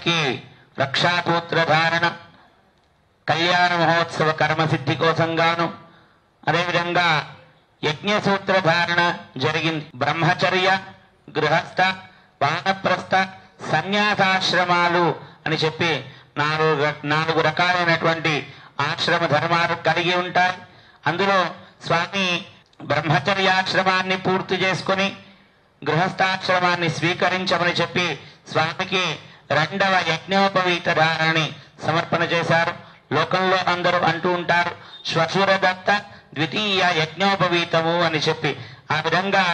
స్వామివారికి రక్షాసూత్రధారణ, కళ్యాణ మహోత్సవ కర్మసిద్ధి కోసంగాను, అదేవిధంగా యజ్ఞసూత్రధారణ జరిగింది. బ్రహ్మచర్య, గృహస్థ, వానప్రస్థ, సన్యాసాశ్రమాలు అని చెప్పి నాలుగు రకాలైనటువంటి ఆశ్రమ ధర్మాలు కలిగి ఉంటాయి. అందులో స్వామి బ్రహ్మచర్యాశ్రమాన్ని పూర్తి చేసుకుని గృహస్థాశ్రమాన్ని స్వీకరించమని చెప్పి స్వామికి 2వ యజ్ఞోపవీత ధారణని సమర్పణ చేశారు. లోకంలో అందరూ అంటూ ఉంటారు శ్వశురదత్త ద్వితీయ యజ్ఞోపవీతము అని చెప్పి. ఆ విధంగా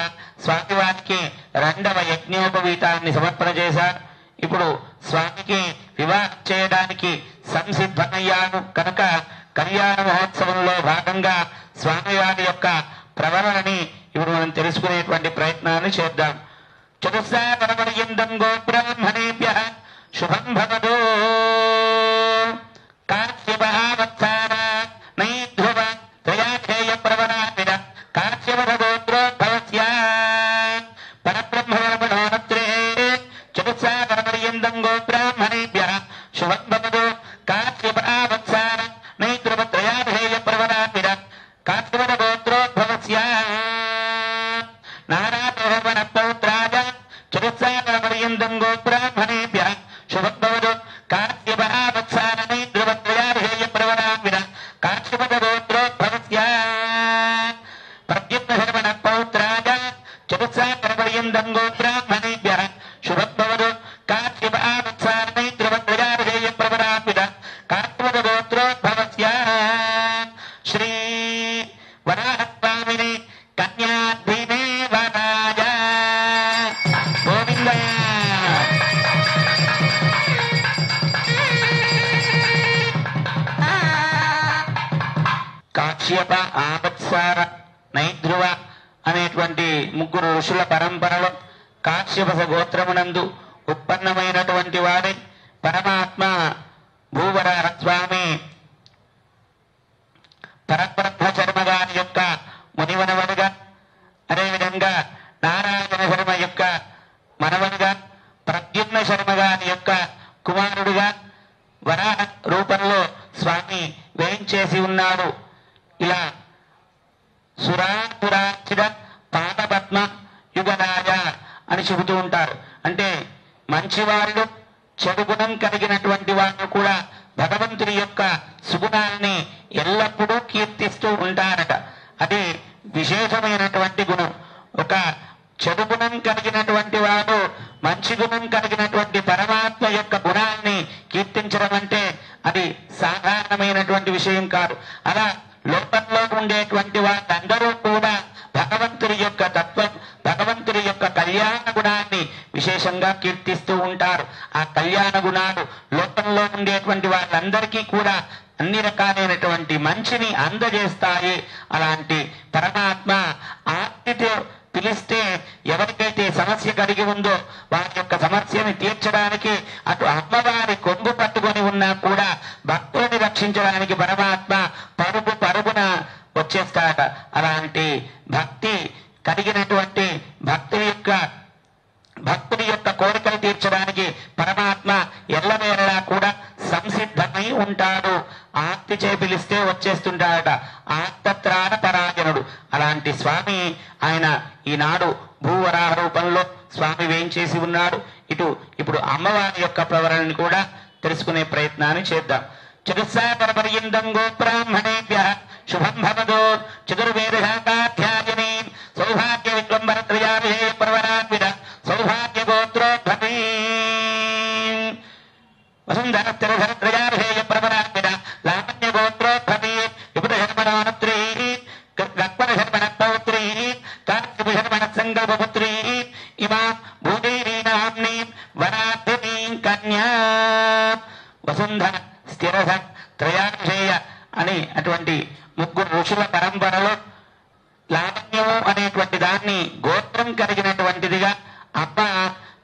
స్వామివారికి 2వ యజ్ఞోపవీతాన్ని సమర్పణ చేశారు. ఇప్పుడు స్వామికి వివాహం చేయడానికి సంసిద్ధమయ్యాను కనుక కళ్యాణ మహోత్సవంలో భాగంగా స్వామివారి యొక్క ప్రవరణని ఇప్పుడు మనం తెలుసుకునేటువంటి ప్రయత్నాన్ని చేద్దాం. చతుస్సాగరపర్యంతం గోబ్రాహ్మణేభ్యః శుభం భవతు. కాశ్యపహావత్సార నైధ్రువ త్రయాధేయ ప్రవరామిద కాశ్యపదగోత్రోద్భవస్య పరబ్రహ్మవర్మణోనత్రే చతుస్సాగరపర్యంతం గోబ్రాహ్మణేభ్యః శుభం భవతు. కాశ్యపహావత్సార నైధ్రువ త్రయాధేయ ప్రవరామిద కాశ్యపదగోత్రోద్భవస్య నారాయణ పౌత్రాయ చతుస్సాగరపర్యంతం గోబ్రాహ్మణేభ్యః శుభం భవతు. కాశ్యపహావత్సార నైధ్రువ త్రయాధేయ ప్రవరామిద కాశ్యపదగోత్రోద్భవస్య ప్రద్యుమ్న పౌత్రాయ చతుస్సాగరపర్యంతం గోబ్రాహ్మణేభ్యః శుభం భవతు. కాశ్యపహావత్సార నైధ్రువ త్రయాధేయ ప్రవరామిద కాశ్యపదగోత్రోద్భవస్య శ్రీ వరాహస్వామిని కన్యాధిదేవరాయ గోవింద. కాశ్యప, ఆవత్సార, నైధ్రువ అనేటువంటి 3 ఋషుల పరంపరలో కాశ్యప గోత్రమునందు ఉత్పన్నమైనటువంటి వాడే పరమాత్మ భూవరాహ స్వామి పరబ్రహ్మ శర్మ గారి యొక్క మునివనవడుగా, అదేవిధంగా నారాయణ శర్మ యొక్క మనవడుగా, ప్రద్యుమ్న శర్మ గారి యొక్క కుమారుడుగా వరాహ రూపంలో స్వామి వేయించేసి ఉన్నాడు. ఇలా సురాపురాచిత పాదపద్మ యుగరాజ అని చెబుతూ ఉంటారు. అంటే మంచివాళ్ళు, చెడు గుణం కలిగినటువంటి వాళ్ళు కూడా భగవంతుని యొక్క సుగుణాన్ని ఎల్లప్పుడూ కీర్తిస్తూ ఉంటారట. అది విశేషమైనటువంటి గుణం. ఒక చెడు గుణం కలిగినటువంటి వాడు మంచి గుణం కలిగినటువంటి పరమాత్మ యొక్క గుణాన్ని కీర్తించడం అంటే అది సాధారణమైనటువంటి విషయం కాదు. అలా లోకంలో ఉండేటువంటి వాళ్ళందరూ కూడా భగవంతుని యొక్క తత్వం, భగవంతుని యొక్క కళ్యాణ గుణాన్ని విశేషంగా కీర్తిస్తూ ఉంటారు. ఆ కళ్యాణ గుణాలు లోకంలో ఉండేటువంటి వాళ్ళందరికీ కూడా అన్ని రకాలైనటువంటి మంచిని అందజేస్తాయి. అలాంటి పరమాత్మ ఆర్తితో పిలిస్తే ఎవరికైతే సమస్య కలిగి ఉందో వారి యొక్క సమస్యని తీర్చడానికి అటు అమ్మవారి కొంగు పట్టుకొని ఉన్నా కూడా భక్తుని రక్షించడానికి పరమాత్మ పరుగున వచ్చేస్తాట. అలాంటి భక్తి కలిగినటువంటి భక్తుని యొక్క కోరికలు తీర్చడానికి పరమాత్మ ఎల్లవేళలా కూడా సంసిద్ధమై ఉంటాడు. ఆర్తి చే పిలిస్తే వచ్చేస్తుంటాడట. ఆర్తత్రాణ పరాయణుడు. అలాంటి స్వామి ఆయన ఈనాడు భూవరాహ రూపంలో స్వామి వేయించేసి ఉన్నాడు. ఇప్పుడు అమ్మవారి యొక్క ప్రవరణని కూడా తెలుసుకునే ప్రయత్నాన్ని చేద్దాం. చతుస్సాగరపర్యంతం గోబ్రాహ్మణేభ్యః శుభం భవతు. చతుర్వేదశాఖాధ్యాయినీ సౌభాగ్య విద్వంబరత్రయావిధేయ ప్రవరాన్విత సౌభాగ్య గోత్రోద్భవీ వసుంధరత్రయావిధేయ ప్రవరాన్విత లావణ్య గోత్రోద్భవీ విపుధర్మణోనత్రీ గక్వరశర్మణ పౌత్రీ కార్తిపుషర్మణ సంకల్పపుత్రీ ఇమాం భూదేరీనామ్నీ వరాధినీ కన్యా వసుంధర స్థిరధ త్రయాభిషేయ అని అటువంటి 3 ఋషుల పరంపరలో లావణ్యము అనేటువంటి దాన్ని గోత్రం కలిగినటువంటిదిగా అమ్మ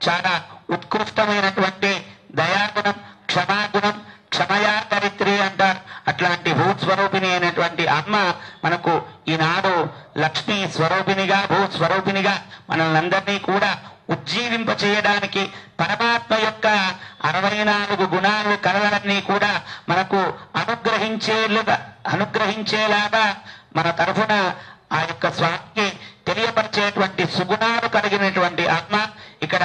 చాలా ఉత్కృష్టమైనటువంటి దయాగుణం, క్షమాగుణం, క్షమయా దరిత్రి అంటారు. అట్లాంటి భూస్వరూపిణి అయినటువంటి అమ్మ మనకు ఈనాడు లక్ష్మీ స్వరూపిణిగా, భూస్వరూపిణిగా మనల్ని అందరినీ కూడా ఉజ్జీవింప చేయడానికి పరమాత్మ యొక్క 64 గుణాలు కలలన్నీ కూడా మనకు అనుగ్రహించేలాగా మన తరఫున ఆ యొక్క స్వామికి తెలియపరిచేటువంటి సుగుణాలు కలిగినటువంటి ఆత్మ ఇక్కడ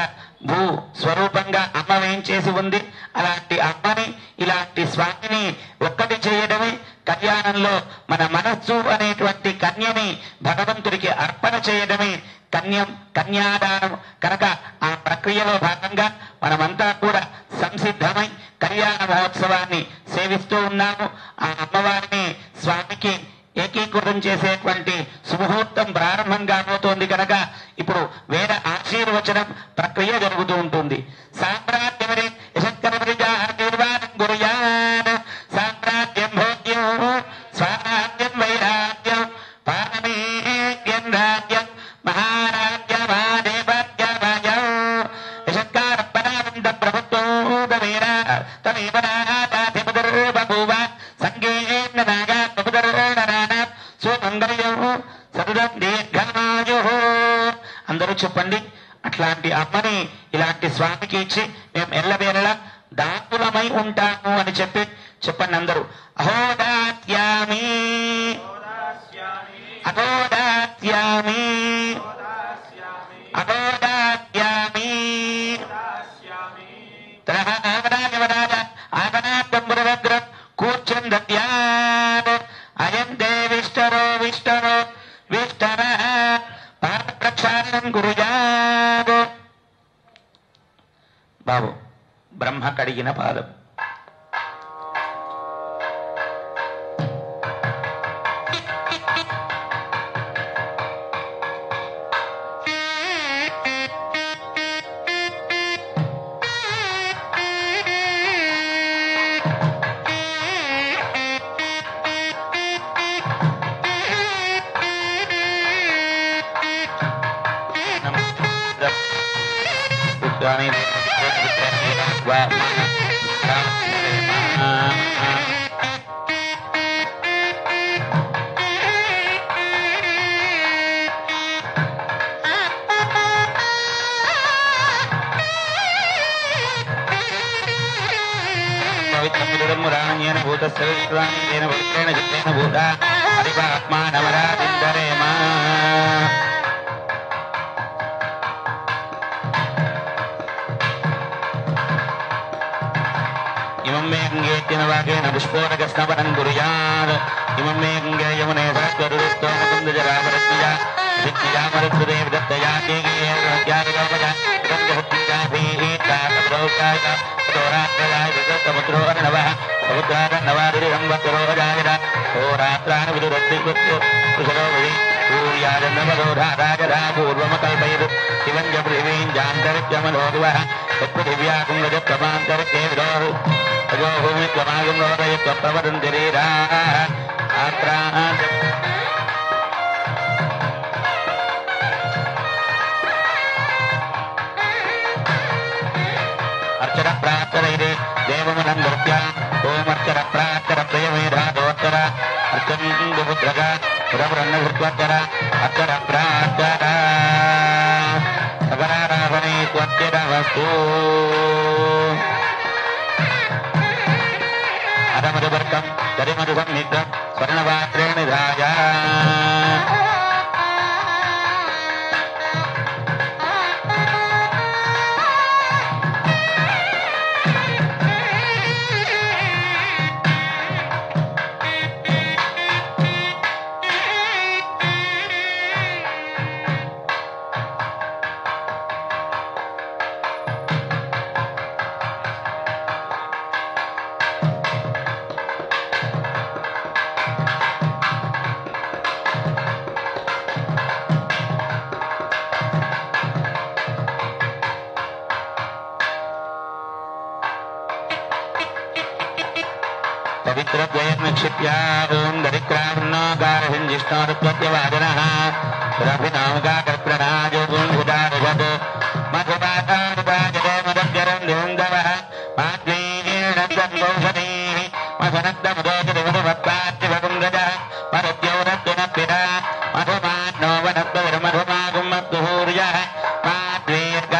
భూ స్వరూపంగా అమ్మ వేయించేసి ఉంది. అలాంటి అమ్మని ఇలాంటి స్వామిని ఒక్కటి చేయడమే కళ్యాణంలో మన మనస్సు అనేటువంటి కన్యని భగవంతుడికి అర్పణ చేయడమే కన్యాదానం కనుక ఆ ప్రక్రియలో భాగంగా మనమంతా కూడా సంసిద్ధమై కళ్యాణ మహోత్సవాన్ని సేవిస్తూ ఉన్నాము. ఆ అమ్మవారిని స్వామికి ఏకీకృతం చేసేటువంటి సుముహూర్తం ప్రారంభం కాబోతోంది కనుక ఇప్పుడు వేద ఆశీర్వచనం ప్రక్రియ జరుగుతూ ఉంటుంది. సామ్రాజ్యమని యశస్కరమరిజార్వానం గురుయాన్ సామ్రాజ్యం భోగ్యం స్వరాజ్యం వైరాజ్యం పారమేగ్యం రాజ్యం మహారాజ్యమాదేవజ్యమయం యశస్కారపరానంద ప్రభుత్వం తమేవనాథాధిపతిర్బభూవ సంగేన నాగా అందరూ చెప్పండి. అట్లాంటి అమ్మని ఇలాంటి స్వామికి ఇచ్చి మేము ఎల్లవేళలా దాతులమై ఉంటాము అని చెప్పండి అందరూ. అహోదాత్యామి అహోదాత్యామి అహోదాత్యామి ఆగనాగ్రం కూర్చుంద్యాన్ అయం దేవిష్టరో విష్టరో విష్టర ప్రక్షాళనం గురుజాగో. బాబు బ్రహ్మ కడిగిన పాదం. పుష్పోరగస్నవనం గురుయాన్ ఇమం మే గంగే యమునే సరస్వతీస్తోమకుందజరామరత్నజా విద్యామరుద్దేవ దత్తయా కేగేయాగోరాత్రయాయ సముద్రారణవారిహం వక్రోజాయన హోరాత్రాన్ విదురత్తికృశరోభి సూర్యాజన్నమరోధారాజరా పూర్వమకల్పయదు శివం జ పృథివీంజాంతరిత్యమనోర్వః తత్పృథివ్యాకుంగజత్వమాంతరిత్యే విదోః అజో భూమి త్వమాగం రోదయత్వ ప్రవదంతిరీరాః ఆత్రాః అర్చన ప్రార్థనైదే దేవమనందర్త్య ఓమర్చన ప్రార్థన ప్రియమేధాదోత్తర అర్చనీందుపుత్రక పురమురన్నృత్వత్తర అర్చన ప్రార్థన సగరారాధనే త్వత్యనమస్తు అదమరువర్గం గరిమరు సంయుక్తం స్వర్ణపాత్రేణ నిధాయ पवित्रद्वयन्निक्षिप्या ओं दरिक्रान्नोगारहिञ्जिष्णोरुत्वत्यवादिनः रभिनामगाकर्प्रणाजो गुणभुदारभत मधुपातानुपाजतो मदद्यरं दिवङ्गवः माद्वीर्णन्दन्गौषधीः मधुनन्दमुदोजदिवधुमत्पाद्यवगुङ्गजः मरुद्यौरद्विनप्पिता मधुमान्नो वनद्वविर्मधुमागुं मद्दुहूर्यः माद्वीर्ग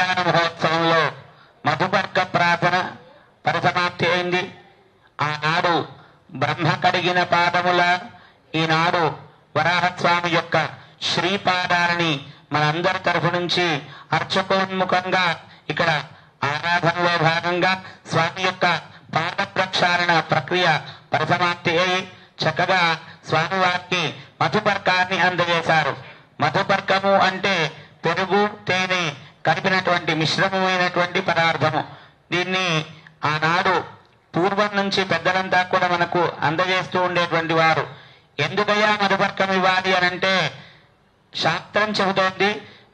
కళ్యాణ మహోత్సవంలో మధుపర్క ప్రార్థన పరిసమాప్తి అయింది. ఆనాడు బ్రహ్మ కడిగిన పాదముల, ఈనాడు వరాహస్వామి యొక్క శ్రీపాదాలని మనందరి తరఫు నుంచి అర్చకోన్ముఖంగా ఇక్కడ ఆరాధనలో భాగంగా స్వామి యొక్క పాద ప్రక్షాళన ప్రక్రియ పరిసమాప్తి అయి చక్కగా స్వామివారికి మధుపర్కాన్ని అందజేశారు. మధుపర్కము అంటే పెరుగు తేనె కలిపినటువంటి మిశ్రమమైనటువంటి పదార్థము. దీన్ని ఆనాడు పూర్వం నుంచి పెద్దలంతా కూడా మనకు అందజేస్తూ ఉండేటువంటి వారు. ఎందుకయ్యా మధుపర్కం ఇవ్వాలి అనంటే శాస్త్రం చెబుతోంది,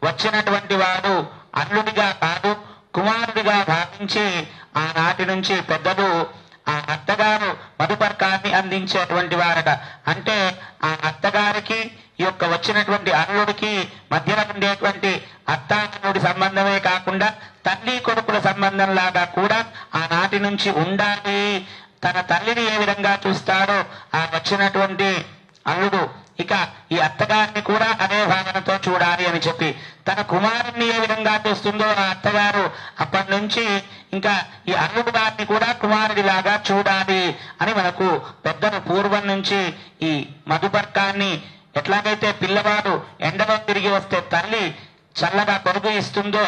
వచ్చినటువంటి వాడు అల్లుడిగా కాదు కుమారుడిగా భావించి ఆనాటి నుంచి పెద్దలు ఆ అత్తగారు మధుపర్కాన్ని అందించేటువంటి వారట. అంటే ఆ అత్తగారికి ఈ యొక్క వచ్చినటువంటి అల్లుడికి మధ్యలో ఉండేటువంటి అత్తానుడి సంబంధమే కాకుండా తల్లి కొడుకుల సంబంధం లాగా కూడా ఆనాటి నుంచి ఉండాలి. తన తల్లిని ఏ విధంగా చూస్తాడో ఆ వచ్చినటువంటి అల్లుడు ఇక ఈ అత్తగారిని కూడా అదే భావనతో చూడాలి అని చెప్పి తన కుమారుణ్ణి ఏ విధంగా చూస్తుందో ఆ అత్తగారు అప్పటి నుంచి ఇంకా ఈ అల్లుడు గారిని కూడా కుమారుడిలాగా చూడాలి అని మనకు పెద్దలు పూర్వం నుంచి ఈ మధుపర్కాన్ని ఎట్లాగైతే పిల్లవాడు ఎండలో తిరిగి వస్తే తల్లి చల్లగా పొరుగు ఇస్తుందో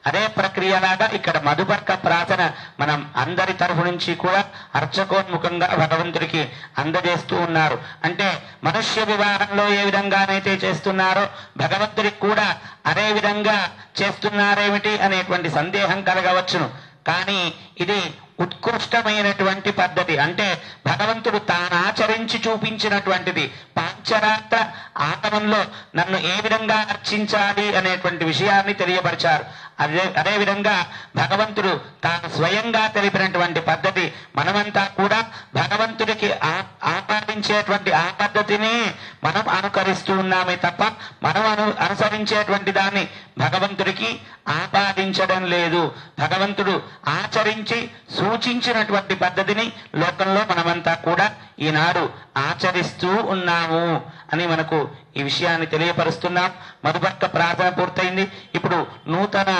అదే ప్రక్రియలాగా ఇక్కడ మధుపర్క ప్రార్థన మనం అందరి తరఫు నుంచి కూడా అర్చకోన్ముఖంగా భగవంతుడికి అందజేస్తూ ఉన్నారు. అంటే మనుష్య వివాహంలో ఏ విధంగానైతే చేస్తున్నారో భగవంతుడికి కూడా అదే విధంగా చేస్తున్నారేమిటి అనేటువంటి సందేహం కలగవచ్చును. కానీ ఇది ఉత్కృష్టమైనటువంటి పద్ధతి. అంటే భగవంతుడు తాను ఆచరించి చూపించినటువంటిది. పాంచరాత్ర ఆగమంలో నన్ను ఏ విధంగా అర్చించాలి అనేటువంటి విషయాన్ని తెలియపరిచారు. అదే విధంగా భగవంతుడు తాను స్వయంగా తెలిపినటువంటి పద్ధతి. మనమంతా కూడా భగవంతుడికి ఆపాదించేటువంటి ఆ పద్ధతిని మనం అనుకరిస్తూ ఉన్నామే తప్ప మనం అనుసరించేటువంటి దాన్ని భగవంతుడికి ఆపాదించడం లేదు. భగవంతుడు ఆచరించి సూచించినటువంటి పద్ధతిని లోకంలో మనమంతా కూడా ఈనాడు ఆచరిస్తూ ఉన్నాము అని మనకు ఈ విషయాన్ని తెలియపరుస్తున్నాం. మధుపర్క ప్రార్థన పూర్తయింది. ఇప్పుడు నూతన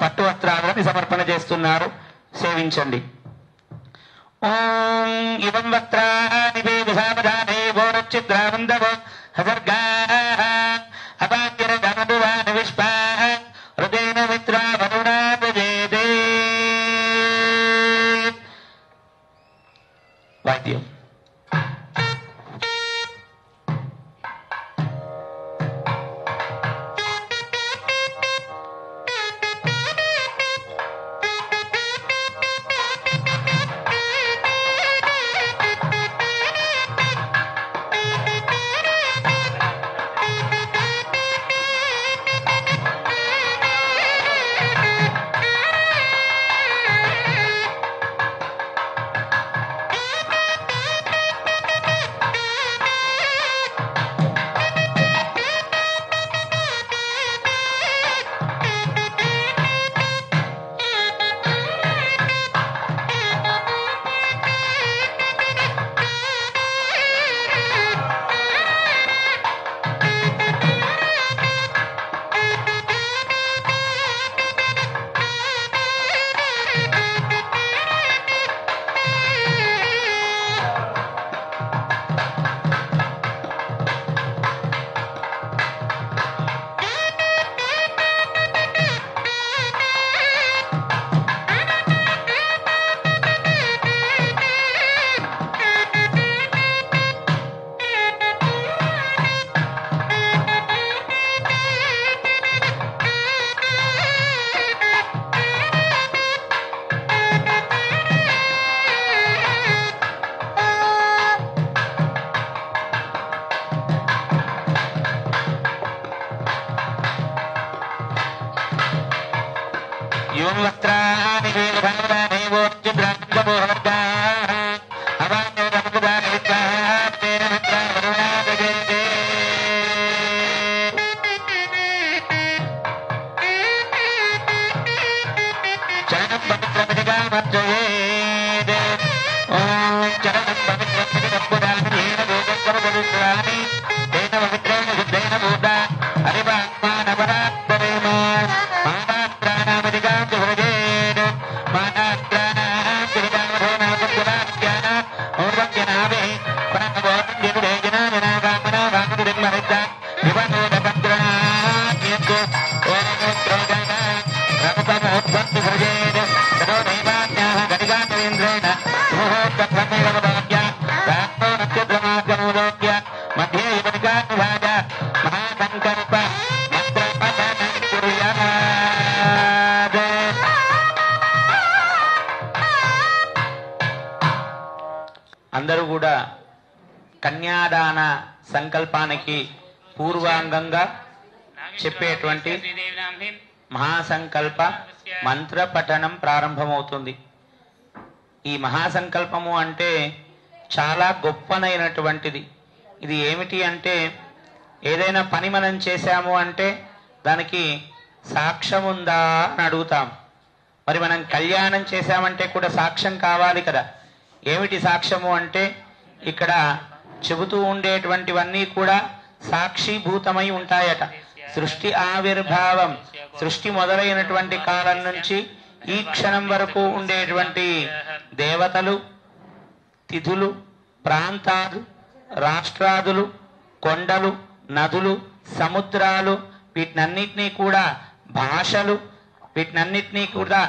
పట్టు వస్త్రాలను సమర్పణ చేస్తున్నారు. సేవించండి. ఓం ఇవం వస్త్రాని వేదసామధానే వోరచిద్రానందవో హసర్గాః అపాద్యరగమదువాన విష్పాః హృదయన మిత్రా వరుణా భజేదే. వాద్యం. వస్త్రాన్ని హరిబాత్మానవరాత్మరేమ కూడా కన్యాదాన సంకల్పానికి పూర్వాంగంగా చెప్పేటువంటి మహాసంకల్ప మంత్ర పఠనం ప్రారంభమవుతుంది. ఈ మహాసంకల్పము అంటే చాలా గొప్పనైనటువంటిది. ఇది ఏమిటి అంటే, ఏదైనా పని మనం చేశాము అంటే దానికి సాక్ష్యం ఉందా అని అడుగుతాం. మరి మనం కళ్యాణం చేశామంటే కూడా సాక్ష్యం కావాలి కదా. ఏమిటి సాక్ష్యము అంటే, ఇక్కడ చెబుతూ ఉండేటువంటివన్నీ కూడా సాక్షిభూతమై ఉంటాయట. సృష్టి ఆవిర్భావం, సృష్టి మొదలైనటువంటి కాలం నుంచి ఈ క్షణం వరకు ఉండేటువంటి దేవతలు, తిథులు, ప్రాంతాలు, రాష్ట్రాదులు, కొండలు, నదులు, సముద్రాలు, వీటినన్నిటినీ కూడా భాషలు, వీటినన్నిటినీ కూడా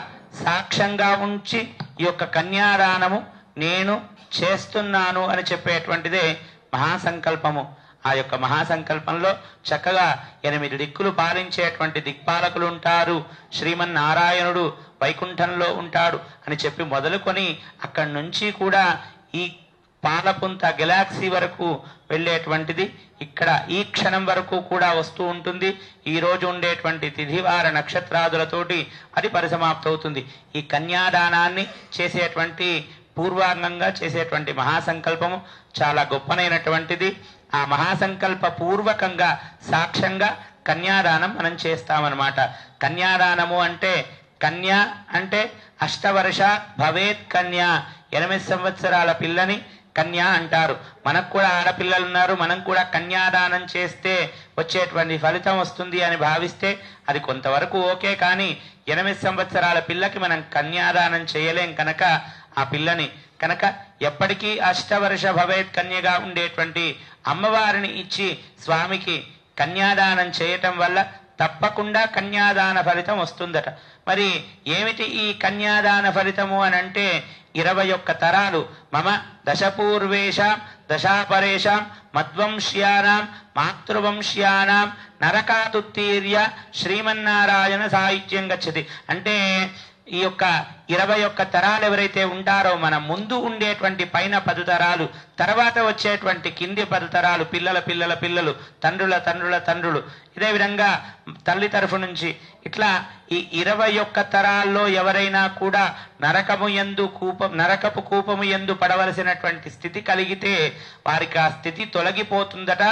సాక్ష్యంగా ఉంచి ఈ యొక్క కన్యాదానము నేను చేస్తున్నాను అని చెప్పేటువంటిదే మహాసంకల్పము. ఆ యొక్క మహాసంకల్పంలో చక్కగా 8 దిక్కులు పాలించేటువంటి దిక్పాలకులు ఉంటారు. శ్రీమన్నారాయణుడు వైకుంఠంలో ఉంటాడు అని చెప్పి మొదలుకొని అక్కడి నుంచి కూడా ఈ పాలపుంత గెలాక్సీ వరకు వెళ్ళేటువంటిది ఇక్కడ ఈ క్షణం వరకు కూడా వస్తూ ఉంటుంది. ఈ రోజు ఉండేటువంటి తిథివార నక్షత్రాదులతోటి అది పరిసమాప్తవుతుంది. ఈ కన్యాదానాన్ని చేసేటువంటి పూర్వాంగంగా చేసేటువంటి మహాసంకల్పము చాలా గొప్పనైనటువంటిది. ఆ మహాసంకల్ప పూర్వకంగా సాక్ష్యంగా కన్యాదానం మనం చేస్తామన్నమాట. కన్యాదానము అంటే, కన్యా అంటే అష్టవర్ష భవేత్ కన్యా, 8 సంవత్సరాల పిల్లని కన్యా అంటారు. మనకు కూడా ఆడపిల్లలు ఉన్నారు, మనం కూడా కన్యాదానం చేస్తే వచ్చేటువంటి ఫలితం వస్తుంది అని భావిస్తే అది కొంతవరకు ఓకే. కానీ 8 సంవత్సరాల పిల్లకి మనం కన్యాదానం చేయలేం కనుక ఆ పిల్లని కనుక ఎప్పటికీ అష్టవర్ష భవేత్ కన్యగా ఉండేటువంటి అమ్మవారిని ఇచ్చి స్వామికి కన్యాదానం చేయటం వల్ల తప్పకుండా కన్యాదాన ఫలితం వస్తుందట. మరి ఏమిటి ఈ కన్యాదాన ఫలితము అని అంటే, 21 తరాలు మమ దశపూర్వేషాం దశాపరేషాం మద్వంశ్యానాం మాతృవంశ్యానాం నరకాతుత్తీర్య శ్రీమన్నారాయణ సాహిత్యం గచ్చతి. అంటే ఈ యొక్క 21 తరాలు ఎవరైతే ఉంటారో, మన ముందు ఉండేటువంటి పైన 10 తరాలు, తర్వాత వచ్చేటువంటి కింది 10 తరాలు, పిల్లల పిల్లల పిల్లలు, తండ్రుల తండ్రుల తండ్రులు, ఇదే విధంగా తల్లి తరఫు నుంచి ఇట్లా ఈ 21 తరాల్లో ఎవరైనా కూడా నరకపు కూపము యందు పడవలసినటువంటి స్థితి కలిగితే వారికి ఆ స్థితి తొలగిపోతుందట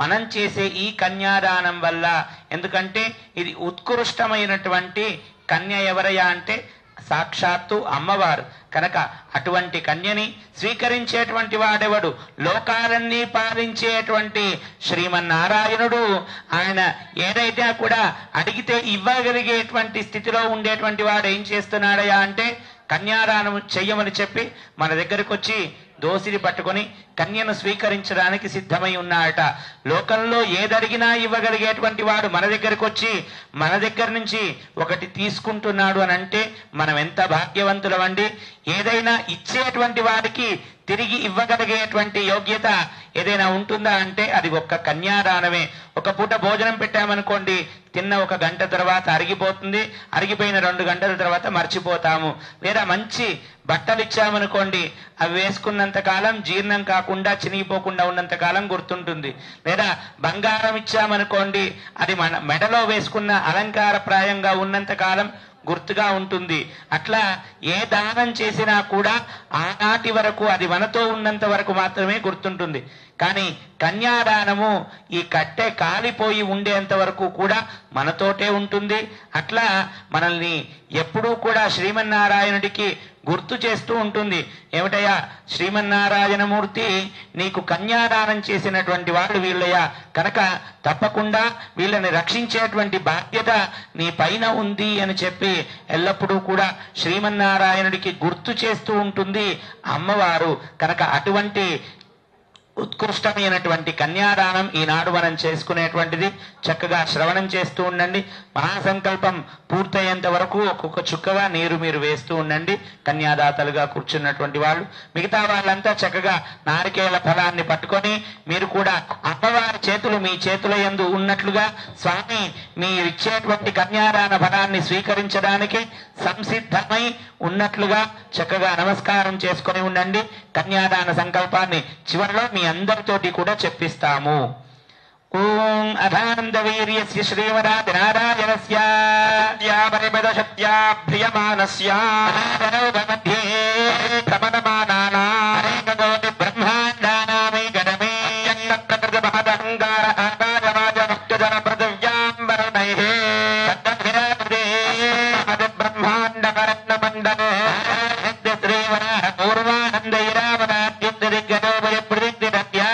మనం చేసే ఈ కన్యాదానం వల్ల. ఎందుకంటే ఇది ఉత్కృష్టమైనటువంటి కన్య ఎవరయ్యా అంటే సాక్షాత్తు అమ్మవారు కనుక అటువంటి కన్యని స్వీకరించేటువంటి వాడెవడు? లోకాలన్నీ పాలించేటువంటి శ్రీమన్నారాయణుడు. ఆయన ఏదైతే కూడా అడిగితే ఇవ్వగలిగేటువంటి స్థితిలో ఉండేటువంటి వాడు ఏం చేస్తున్నాడయ్యా అంటే, కన్యాదానం చెయ్యమని చెప్పి మన దగ్గరకు వచ్చి దోసిని పట్టుకొని కన్యను స్వీకరించడానికి సిద్ధమై ఉన్నాడట. లోకంలో ఏదడిగినా ఇవ్వగలిగేటువంటి వాడు మన దగ్గరకు వచ్చి మన దగ్గర నుంచి ఒకటి తీసుకుంటున్నాడు అని అంటే మనం ఎంత భాగ్యవంతులమండి. ఏదైనా ఇచ్చేటువంటి వాడికి తిరిగి ఇవ్వగలిగేటువంటి యోగ్యత ఏదైనా ఉంటుందా అంటే అది ఒక్క కన్యాదానమే. ఒక పూట భోజనం పెట్టామనుకోండి, తిన్న 1 గంట తర్వాత అరిగిపోతుంది, అరిగిపోయిన 2 గంటల తర్వాత మర్చిపోతాము. లేదా మంచి బట్టలు ఇచ్చామనుకోండి, అవి వేసుకున్నంత కాలం జీర్ణం కాకుండా చినిగిపోకుండా ఉన్నంత కాలం గుర్తుంటుంది. లేదా బంగారం ఇచ్చామనుకోండి, అది మన మెడలో వేసుకున్న అలంకారప్రాయంగా ఉన్నంత కాలం గుర్తుగా ఉంటుంది. అట్లా ఏ దానం చేసినా కూడా ఆనాటి వరకు అది మనతో ఉన్నంత వరకు మాత్రమే గుర్తుంటుంది. కానీ కన్యాదానము ఈ కట్టె కాలిపోయి ఉండేంత వరకు కూడా మనతోటే ఉంటుంది. అట్లా మనల్ని ఎప్పుడూ కూడా శ్రీమన్నారాయణుడికి గుర్తు చేస్తూ ఉంటుంది. ఏమిటయ్యా, శ్రీమన్నారాయణమూర్తి నీకు కన్యాదానం చేసినటువంటి వాళ్ళు వీళ్ళయ్యా, కనుక తప్పకుండా వీళ్ళని రక్షించేటువంటి బాధ్యత నీ పైన ఉంది అని చెప్పి ఎల్లప్పుడూ కూడా శ్రీమన్నారాయణుడికి గుర్తు చేస్తూ ఉంటుంది అమ్మవారు. కనుక అటువంటి ఉత్కృష్టమైనటువంటి కన్యాదానం ఈనాడు మనం చేసుకునేటువంటిది. చక్కగా శ్రవణం చేస్తూ ఉండండి. మహాసంకల్పం పూర్తయ్యేంత వరకు ఒక్కొక్క చుక్కగా నీరు మీరు వేస్తూ ఉండండి. కన్యాదాతలుగా కూర్చున్నటువంటి వాళ్ళు, మిగతా వాళ్ళంతా చక్కగా నారికేల ఫలాన్ని పట్టుకొని మీరు కూడా అమ్మవారి చేతులు మీ చేతుల యందు ఉన్నట్లుగా స్వామి మీరు ఇచ్చేటువంటి కన్యాదాన ఫలాన్ని స్వీకరించడానికి సంసిద్ధమై ఉన్నట్లుగా చక్కగా నమస్కారం చేసుకొని ఉండండి. కన్యాదాన సంకల్పాన్ని చివరిలో మీ అందరితోటి కూడా చెప్పిస్తాము. ఓం అధానంద వీర్యస్య శ్రీవరాది నారాయణస్య పరిపదశక్త్యా ప్రియమానస్య మధ్యే భ్రమణమానానానేకకోటి బ్రహ్మాండానామేకమే ప్రకృతి మహదహంకార ఆకాశవాజ ముక్తజన పృథివ్యాంబరణైః తద్విరాదే మహద్ బ్రహ్మాండ కరత్న మండలే శ్రీవరాహ పూర్వానందైరావనాద్యుద్ధదిగ్గజోభయ ప్రతిగ్ధిరత్యా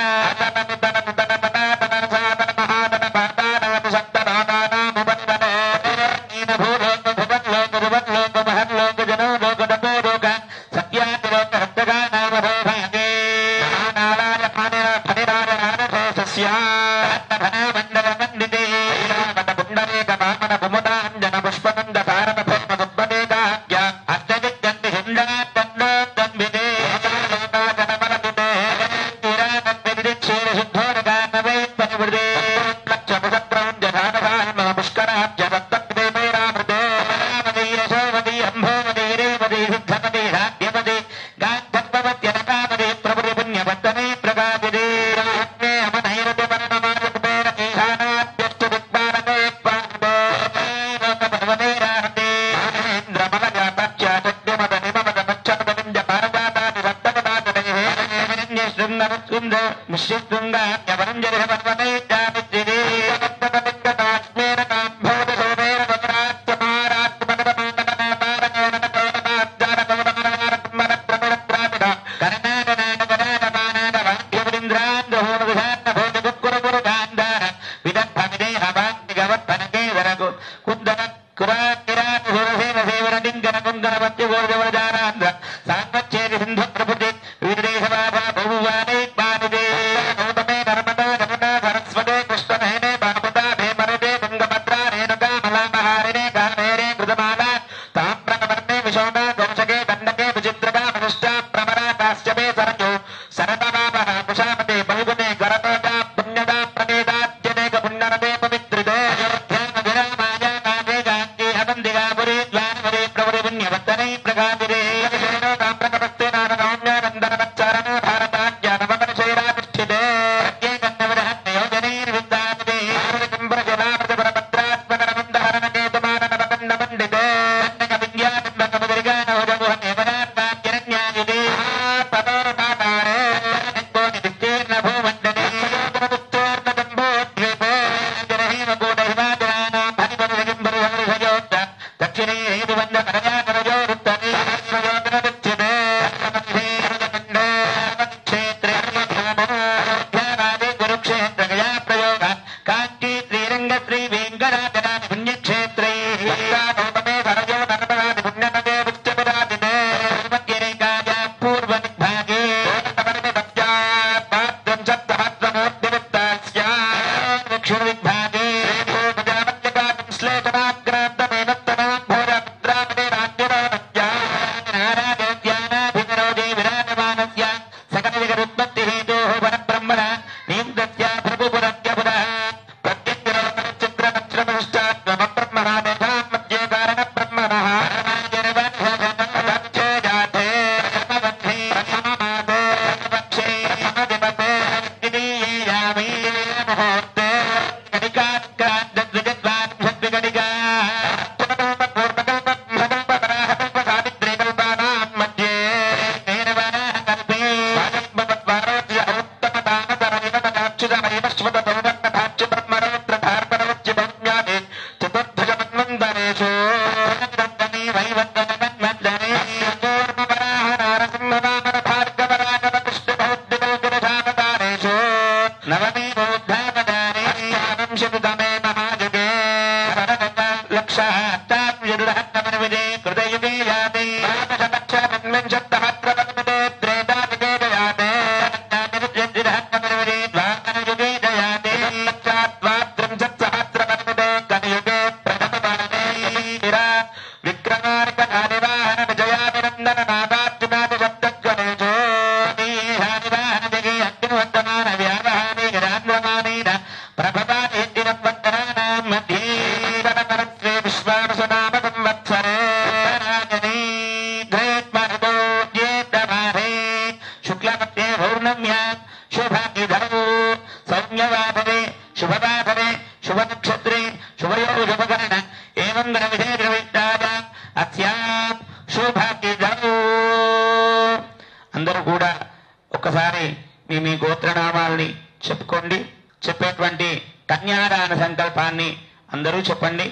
అందరూ చెప్పండి.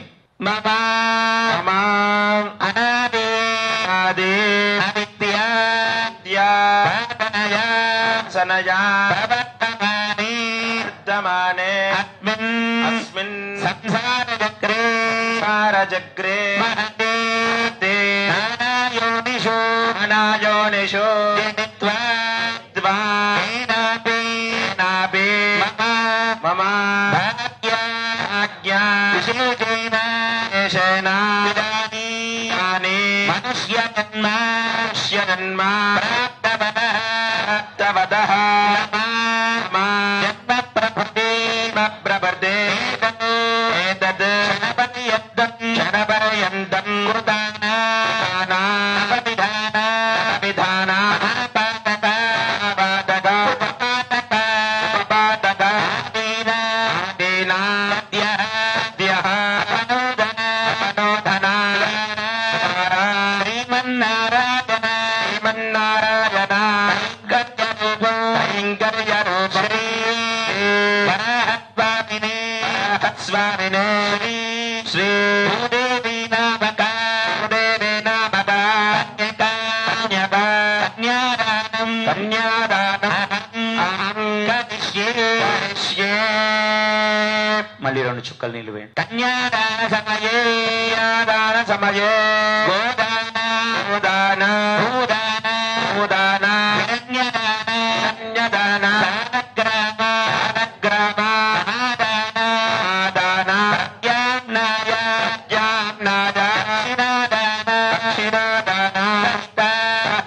మమా మమా అనాది అనాది అవిద్యా విద్యా సనయా ప్రవర్తమానే వర్తమానే అస్మిన్ అస్మిన్ సంసార చక్రే సారచక్రే మహతే నానాయోనిషు నానాయోనిషు జనిత్వా ద్వా నాభి నాభి మమ మమ భాగ్యా భాగ్యా విశేషేణ విశేషేణ ఇదానీ ఇదానీ మనుష్య జన్మ మనుష్య జన్మ ప్రాప్తవదః ప్రాప్తవదః నమః జన్మ ప్రభృతే ప్రభృతే ఏతద్ క్షణపర్యంతం క్షణపర్యంతం కృతానా విధాన విధాన పాదక పాదక పాదక పాదక దీన దీన మనోధన మనోధన శ్రీమన్నారాయణ శ్రీమన్నారాయణ కైంకర్య రూప శ్రీ వరాహస్వామినే స్వామినే శ్రీ శ్రీ భూదేవి నామక భూదేవి నామక కన్యకా కన్యాదానం కన్యాదానం కరిష్యే కరిష్యే. మళ్ళీ 2 చుక్కలు నీళ్ళు వేయండి. కన్యాదాన సమయే కన్యాదాన సమయే గోదాన గోదాన భూదాన భూదాన కన్యదాన కన్యదాన సానగ్రామ సానగ్రామ మహాదాన మహాదాన ప్రత్యామ్నాయ ప్రత్యామ్నాయ దక్షిణాదాన దక్షిణాదాన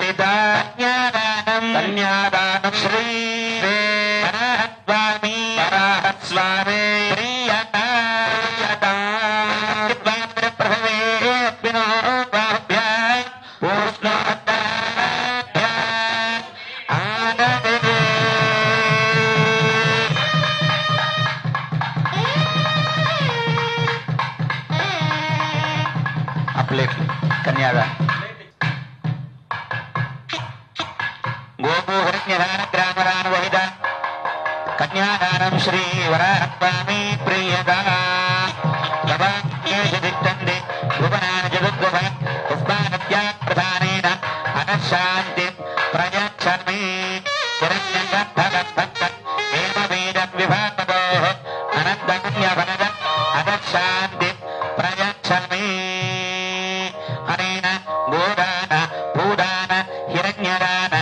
పిత కన్యాదానం కన్యాదానం శ్రీ వరాహస్వామి వరాహస్వామి ప్రియత ప్రియత ప్రభవే బాహుభ్యాం పూష్ణోత్తరాభ్యాం ఆనదే. ఆ ప్లేట్లు కన్యాదానం గోపూహరణ్యదాన గ్రామరానువహిత కన్యాదానం శ్రీ వరాహస్వామి ప్రియదా తిష్టంది భువనాన జగద్భవ పుష్పానద్యా ప్రధానేన అనశాంతి ప్రయచ్చమి హిరణ్యగర్భగర్భగ విభాగో అనంతపుణ్యఫలద అనశాంతి ప్రయచ్చమి అనేన గోదాన భూదాన హిరణ్యదాన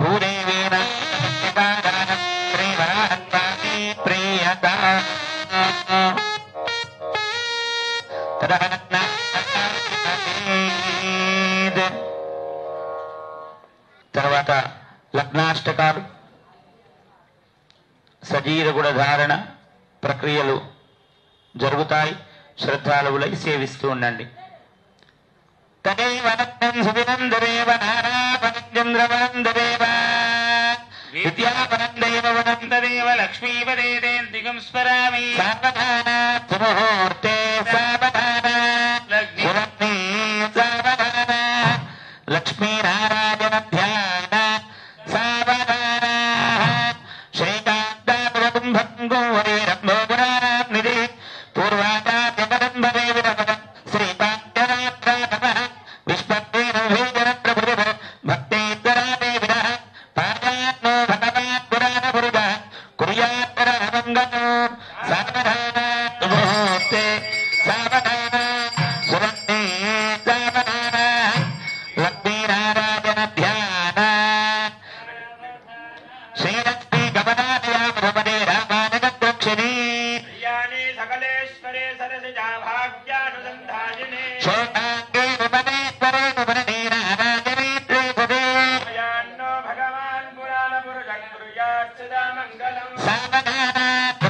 భూదేవేన దానం శ్రీ వరాహస్వామి ప్రియత తర్వాత లగ్నాష్టకాలు సజీరగుడ ధారణ ప్రక్రియలు జరుగుతాయి. శ్రద్ధాళువులై సేవిస్తూ ఉండండి. తదైవ రత్నం సువినందరేవ నారాపనంద్రవనందరేవ విద్యాపనందేవ వనందరేవ లక్ష్మీపదేదేంతికం స్మరామి. సావధాన సుముహూర్తే సావధాన లగ్ని సావధాన లక్ష్మీనారాయణ ధ్యాన సావధాన శ్రీకాంతాపురకుంభంగో వరేరంభో పురాణాగ్నిదే పూర్వాచార్యపదంభవే విరమదం శ్రీపాంచరాత్రాపమ విశ్వద్వేన భేజన ప్రభుర భక్తేశ్వరాదే విరహ పాదాత్మో భగవాన్ పురాణ పురుష కుర్యాత్తరమంగళో సావధాన ముహూర్తే సావధాన సురత్నే సావధాన లక్ష్మీనారాయణ ధ్యాన శ్రీలక్ష్మీ గమనాదయామృపదే రామానగద్రక్షిణీ సకలేశ్వరే సరసిజా భాగ్యానుసంధాయినే శోకాంగే ఉపనేశ్వరే ఉపనీరాజరీత్రే భవే యాన్నో భగవాన్ పురాణ పురుష కుర్యాత్ సదా మంగళం. సావధాన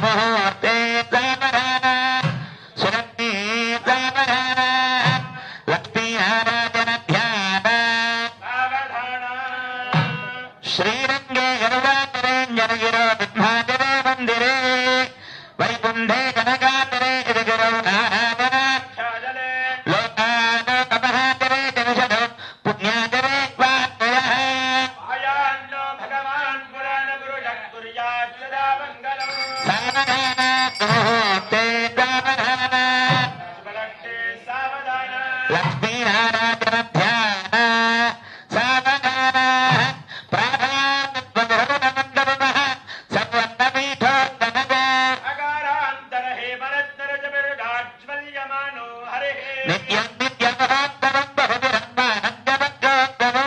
ముహూర్తే సావధాన సురత్నే సావధాన లక్ష్మీనారాయణ ధ్యాన సావధాన శ్రీరంగే గరుడాతరేంజనగిరో విద్మాజరే మందిరే వైకుంఠే కనకాతరే జగరో నారాయణ ఛాజలే లోకాలోకమహాతరే జనషదో పుణ్యాతరే వాత్మయః యాన్నో భగవాన్ పురాణ పురుష కుర్యాత్ సదా మంగళం. నిత్యం నిత్యమహాత్తమం బహుభిరన్మానందమగ్రోత్తమో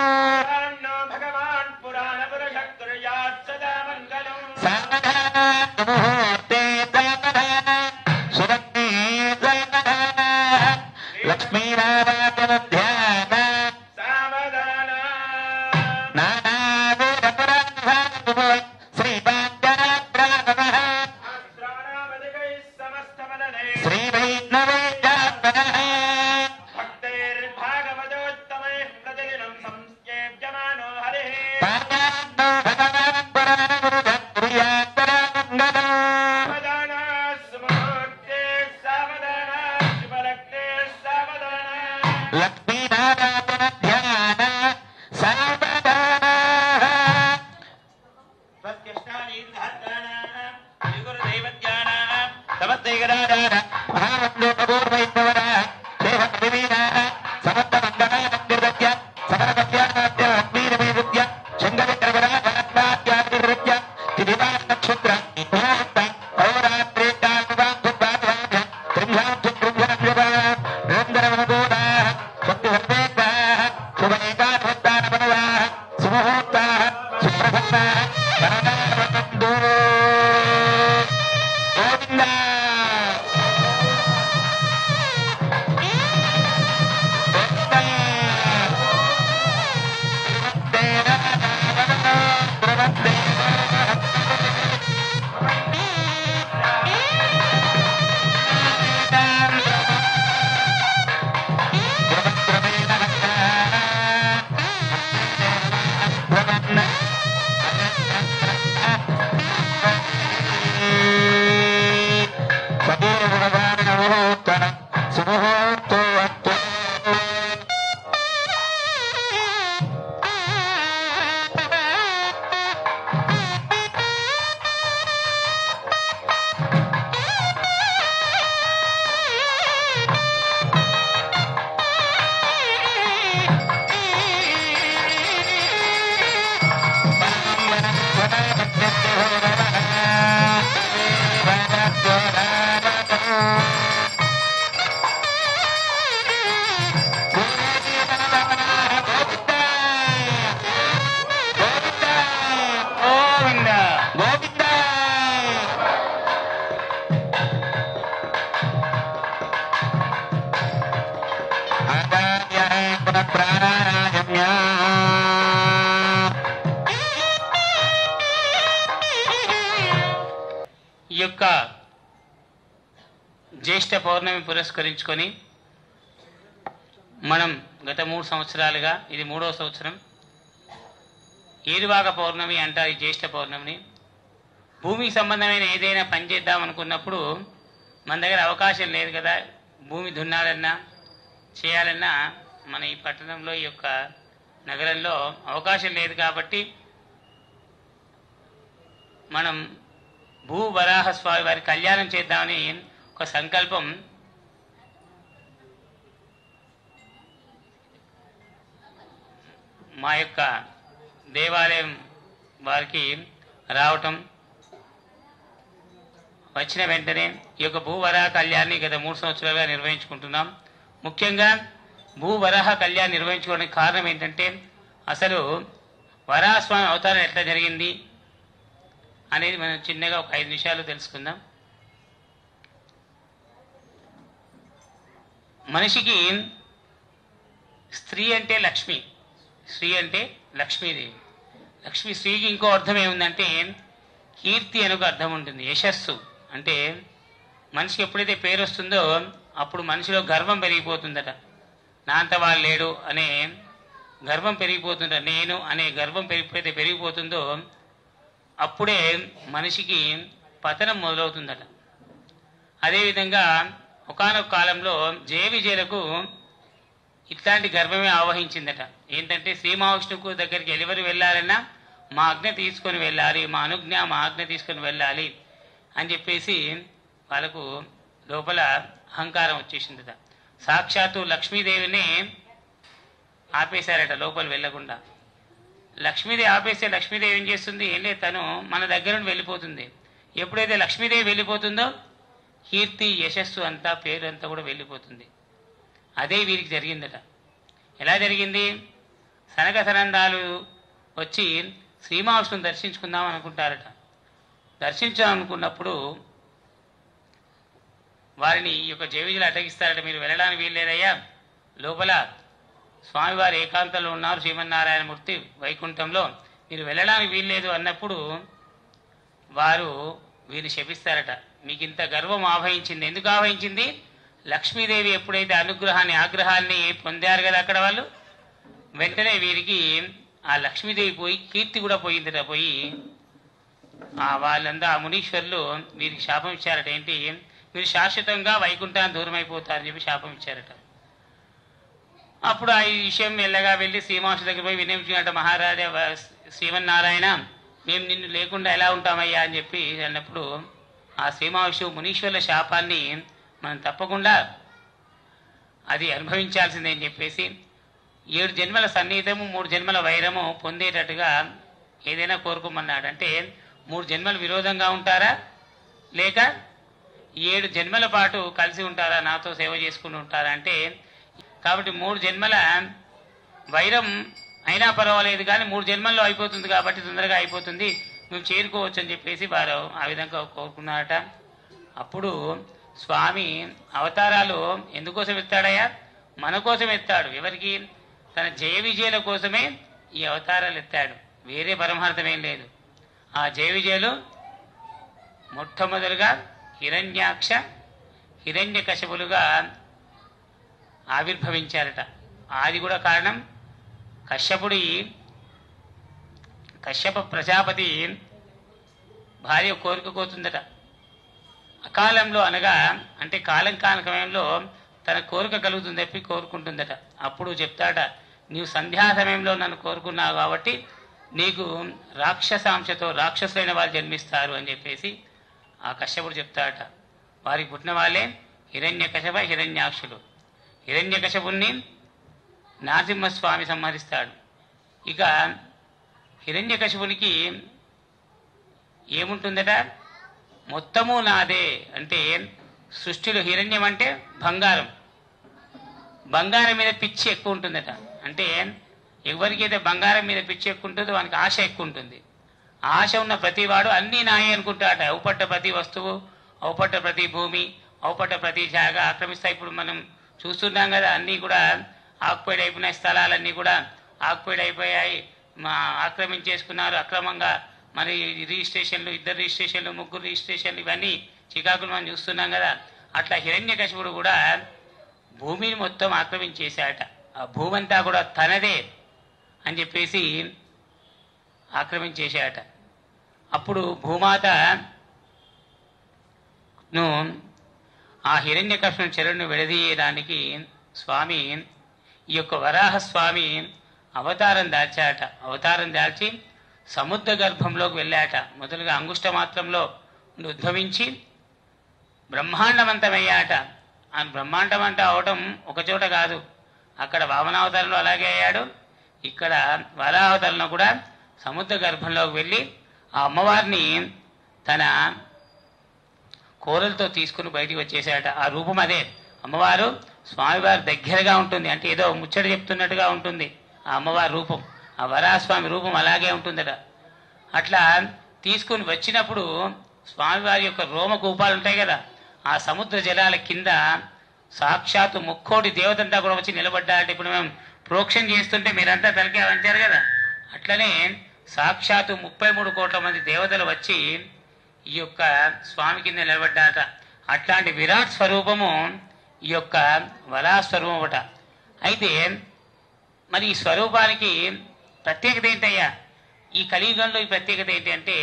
नो भगवान् पुराणपुरुषः कुर्यात् सदा मङ्गलम् సావధానాత్ ముహూర్తే సావధానాత్ సురగ్నే సావధానాత్ లక్ష్మీనారాయణ ధ్యాన सावधान నానావేదపురాణానుభవ శ్రీపాంచరాత్రాగమః अस्त्राणामधिकैः समस्तमदने శ్రీవైష్ణవేదాత్మనః भक्तैर्भागवतोत्तमैः प्रतिदिनं संस्येव्यमानो हरिः పాదాన్నో భగవాన్ పురాణగురుజత్ప్రియాత్తరామంగళం सावधानस्मुहूर्ते सावधान शुभलग्ने सावधान లక్ష్మీనారాయణ ధ్యాన సావధాన సమస్తైకదాచార మహామండోపూర్వైష్ణవర దేహవివీన సమస్తమంగళానందిర్గత్య సకలకత్యానాద్య అగ్నిరమీరుద్య శంగవిగ్రహరాత్మాత్యాదిర్గత్య తిదివాన్ నక్షత్ర ముహూర్త పౌరాత్రేకానువాంధుపాద్వాభ త్రింశాంశుభ్రుభ్యనభ్యుభ నిరంతరమనుభూతా శక్తివర్వేద్దా శుభైకాధ్వత్తానపదయా సుముహూర్తా సుప్రసన్నా వరదారవందో గోవింద సుముహూర్తో అస్తు గోవింద గోవింద ఆదాయ పునఃప్రాణాయామ్య ఈ యొక్క జ్యేష్ఠ పౌర్ణమి పురస్కరించుకొని మనం గత 3 సంవత్సరాలుగా ఇది 3వ సంవత్సరం ఏరువాక పౌర్ణమి అంటారు ఈ జ్యేష్ఠ పౌర్ణమిని. భూమికి సంబంధమైన ఏదైనా పని చేద్దాం అనుకున్నప్పుడు మన దగ్గర అవకాశం లేదు కదా, భూమి దున్నాలన్నా చేయాలన్నా మన ఈ పట్టణంలో ఈ యొక్క నగరంలో అవకాశం లేదు కాబట్టి మనం భూ వరాహ స్వామి వారి కళ్యాణం చేద్దామని ఒక సంకల్పం మా యొక్క దేవాలయం వారికి రావటం, వచ్చిన వెంటనే ఈ యొక్క భూవరాహ కళ్యాణాన్ని గత 3 సంవత్సరాలుగా నిర్వహించుకుంటున్నాం. ముఖ్యంగా భూవరాహ కళ్యాణం నిర్వహించుకోవడానికి కారణం ఏంటంటే అసలు వరాహస్వామి అవతారం ఎట్లా జరిగింది అనేది మనం చిన్నగా ఒక 5 నిమిషాలు తెలుసుకుందాం. మనిషికి స్త్రీ అంటే లక్ష్మి, స్త్రీ అంటే లక్ష్మీదేవి. లక్ష్మి స్త్రీకి ఇంకో అర్థం ఏముందంటే కీర్తి అని ఒక అర్థం ఉంటుంది. యశస్సు అంటే మనిషికి ఎప్పుడైతే పేరు వస్తుందో అప్పుడు మనిషిలో గర్వం పెరిగిపోతుందట. నా అంత వాళ్ళు లేడు అనే గర్వం పెరిగిపోతుందట. నేను అనే గర్వం ఎప్పుడైతే పెరిగిపోతుందో అప్పుడే మనిషికి పతనం మొదలవుతుందట. అదేవిధంగా ఒకానొక కాలంలో జయ విజయులకు ఇట్లాంటి గర్వమే ఆవహించిందట. ఏంటంటే శ్రీ మహావిష్ణువుకు దగ్గరికి ఎవరు వెళ్ళాలన్నా మా ఆజ్ఞ తీసుకొని వెళ్ళాలి, మా అనుజ్ఞ మా ఆజ్ఞ తీసుకొని వెళ్ళాలి అని చెప్పేసి వాళ్ళకు లోపల అహంకారం వచ్చేసిందట. సాక్షాత్తు లక్ష్మీదేవిని ఆపేశారట లోపల వెళ్ళకుండా. లక్ష్మీదేవి ఆపేస్తే లక్ష్మీదేవి ఏం చేస్తుంది? ఏం లేదు, తను మన దగ్గర నుండి వెళ్ళిపోతుంది. ఎప్పుడైతే లక్ష్మీదేవి వెళ్ళిపోతుందో కీర్తి యశస్సు అంతా పేరు అంతా కూడా వెళ్ళిపోతుంది. అదే వీరికి జరిగిందట. ఎలా జరిగింది? సనక సనందాలు వచ్చి శ్రీమహావిష్ణువుని దర్శించుకుందాం అనుకుంటారట. దర్శించాలనుకున్నప్పుడు వారిని ఈ యొక్క జయవిజయులు అడ్డగిస్తారట. మీరు వెళ్ళడానికి వీల్లేదయ్యా, లోపల స్వామివారు ఏకాంతంలో ఉన్నారు, శ్రీమన్నారాయణమూర్తి వైకుంఠంలో, మీరు వెళ్ళడానికి వీల్లేదు అన్నప్పుడు వారు వీరిని శపిస్తారట. మీకు ఇంత గర్వం ఆవహించింది, ఎందుకు ఆవహించింది? లక్ష్మీదేవి ఎప్పుడైతే ఆగ్రహాన్ని పొందారు కదా అక్కడ వాళ్ళు, వెంటనే వీరికి ఆ లక్ష్మీదేవి పోయి కీర్తి కూడా పోయిందట. పోయి వాళ్ళంతా ఆ మునీశ్వరులు వీరికి శాపం ఇచ్చారట. ఏంటి? మీరు శాశ్వతంగా వైకుంఠాన్ని దూరం అయిపోతారని చెప్పి శాపం ఇచ్చారట. అప్పుడు ఆ విషయం మెల్లగా వెళ్ళి శ్రీమహర్షి దగ్గర పోయి వినిపించినట్ట, మహారాజా శ్రీమన్నారాయణ, మేము నిన్ను లేకుండా ఎలా ఉంటామయ్యా అని చెప్పి అన్నప్పుడు ఆ శ్రీమహర్షి మునీశ్వరుల శాపాన్ని మనం తప్పకుండా అది అనుభవించాల్సిందే అని చెప్పేసి 7 జన్మల సన్నిహితము 3 జన్మల వైరము పొందేటట్టుగా ఏదైనా కోరుకోమన్నాడు. అంటే 3 జన్మలు విరోధంగా ఉంటారా, లేక 7 జన్మల పాటు కలిసి ఉంటారా, నాతో సేవ చేసుకుని ఉంటారా అంటే, కాబట్టి 3 జన్మల వైరం అయినా పర్వాలేదు కానీ 3 జన్మల్లో అయిపోతుంది కాబట్టి తొందరగా అయిపోతుంది, మేము చేరుకోవచ్చు అని చెప్పేసి వారు ఆ విధంగా కోరుకున్నారట. అప్పుడు స్వామి అవతారాలు ఎందుకోసం ఎత్తాడయ్యా? మన కోసం ఎత్తాడు. ఎవరికి? తన జయ విజయాల కోసమే ఈ అవతారాలు ఎత్తాడు, వేరే పరమార్థమేం లేదు. ఆ జయ విజయాలు మొట్టమొదలుగా హిరణ్యాక్ష హిరణ్యకశపులుగా ఆవిర్భవించారట. అది కూడా కారణం కశ్యప ప్రజాపతి భార్య కోరిక కోరుతుందట. అకాలంలో అనగా అంటే కాలం కాలకమయంలో తన కోరిక కలుగుతుంది చెప్పి కోరుకుంటుందట. అప్పుడు చెప్తాట, నీవు సంధ్యా సమయంలో నన్ను కోరుకున్నావు కాబట్టి నీకు రాక్షసాంశతో రాక్షసులైన వాళ్ళు జన్మిస్తారు అని చెప్పేసి ఆ కశ్యపుడు చెప్తాడట. వారికి పుట్టిన వాళ్ళే హిరణ్యకశప హిరణ్యాక్షులు. హిరణ్యకశపుణ్ణి నరసింహస్వామి సంహరిస్తాడు. ఇక హిరణ్యకశపునికి ఏముంటుందట? మొత్తము నాదే అంటే సృష్టిలో హిరణ్యం అంటే బంగారం, బంగారం మీద పిచ్చి ఎక్కువ ఉంటుందట. అంటే ఎవరికైతే బంగారం మీద పిచ్చి ఎక్కువ ఉంటుందో వానికి ఆశ ఎక్కువ ఉంటుంది. ఆశ ఉన్న ప్రతివాడు అన్నీ నాయే అనుకుంటాడట. అవుపడ్డ ప్రతి వస్తువు, అవుపడ్డ ప్రతి భూమి, అవుపడ్డ ప్రతి జాగా ఆక్రమిస్తాయి. ఇప్పుడు మనం చూస్తున్నాం కదా, అన్నీ కూడా ఆక్యుపైడ్ అయిపోయినాయి, స్థలాలన్నీ కూడా ఆక్యుపైడ్ అయిపోయాయి, ఆక్రమించేసుకున్నారు అక్రమంగా. మరి రిజిస్ట్రేషన్లు, 2 రిజిస్ట్రేషన్లు, 3 రిజిస్ట్రేషన్లు, ఇవన్నీ చికాకులు మనం చూస్తున్నాం కదా. అట్లా హిరణ్యకశిపుడు కూడా భూమిని మొత్తం ఆక్రమించేశాట. ఆ భూమి అంతా కూడా తనదే అని చెప్పేసి ఆక్రమించేశాట. అప్పుడు భూమాతను ఆ హిరణ్యకశిపుని చెరువును విడదీయడానికి స్వామి ఈ యొక్క వరాహస్వామి అవతారం దాల్చాట. అవతారం దాల్చి సముద్ర గర్భంలోకి వెళ్ళాట. మొదలుగా అంగుష్ట మాత్రంలో ఉద్భవించి బ్రహ్మాండమంతమయ్యాట. ఆ బ్రహ్మాండమంతా అవటం ఒకచోట కాదు, అక్కడ వామనావతారంలో అలాగే అయ్యాడు, ఇక్కడ వరాహవతారంలో కూడా సముద్ర గర్భంలోకి వెళ్ళి ఆ అమ్మవారిని తన కోరలతో తీసుకుని బయటికి వచ్చేసాట. ఆ రూపం అదే. అమ్మవారు స్వామివారి దగ్గరగా ఉంటుంది, అంటే ఏదో ముచ్చట చెప్తున్నట్టుగా ఉంటుంది ఆ అమ్మవారి రూపం. ఆ వరాహస్వామి రూపం అలాగే ఉంటుందట. అట్లా తీసుకుని వచ్చినప్పుడు స్వామివారి యొక్క రోమకూపాలు ఉంటాయి కదా, ఆ సముద్ర జలాల కింద సాక్షాత్తు 3 దేవతంతా కూడా వచ్చి నిలబడ్డారంటే, ఇప్పుడు మేము ప్రోక్షణ చేస్తుంటే మీరంతా తలకే వంచారు కదా, అట్లనే సాక్షాత్తు 33 కోట్ల మంది దేవతలు వచ్చి ఈ యొక్క స్వామి కింద నిలబడ్డారట. అట్లాంటి విరాట్ స్వరూపము ఈ యొక్క వరాహస్వరూపం ఒకట. అయితే మరి ఈ స్వరూపానికి ప్రత్యేకత ఏంటయ్యా? ఈ కలియుగంలో ఈ ప్రత్యేకత ఏంటి అంటే,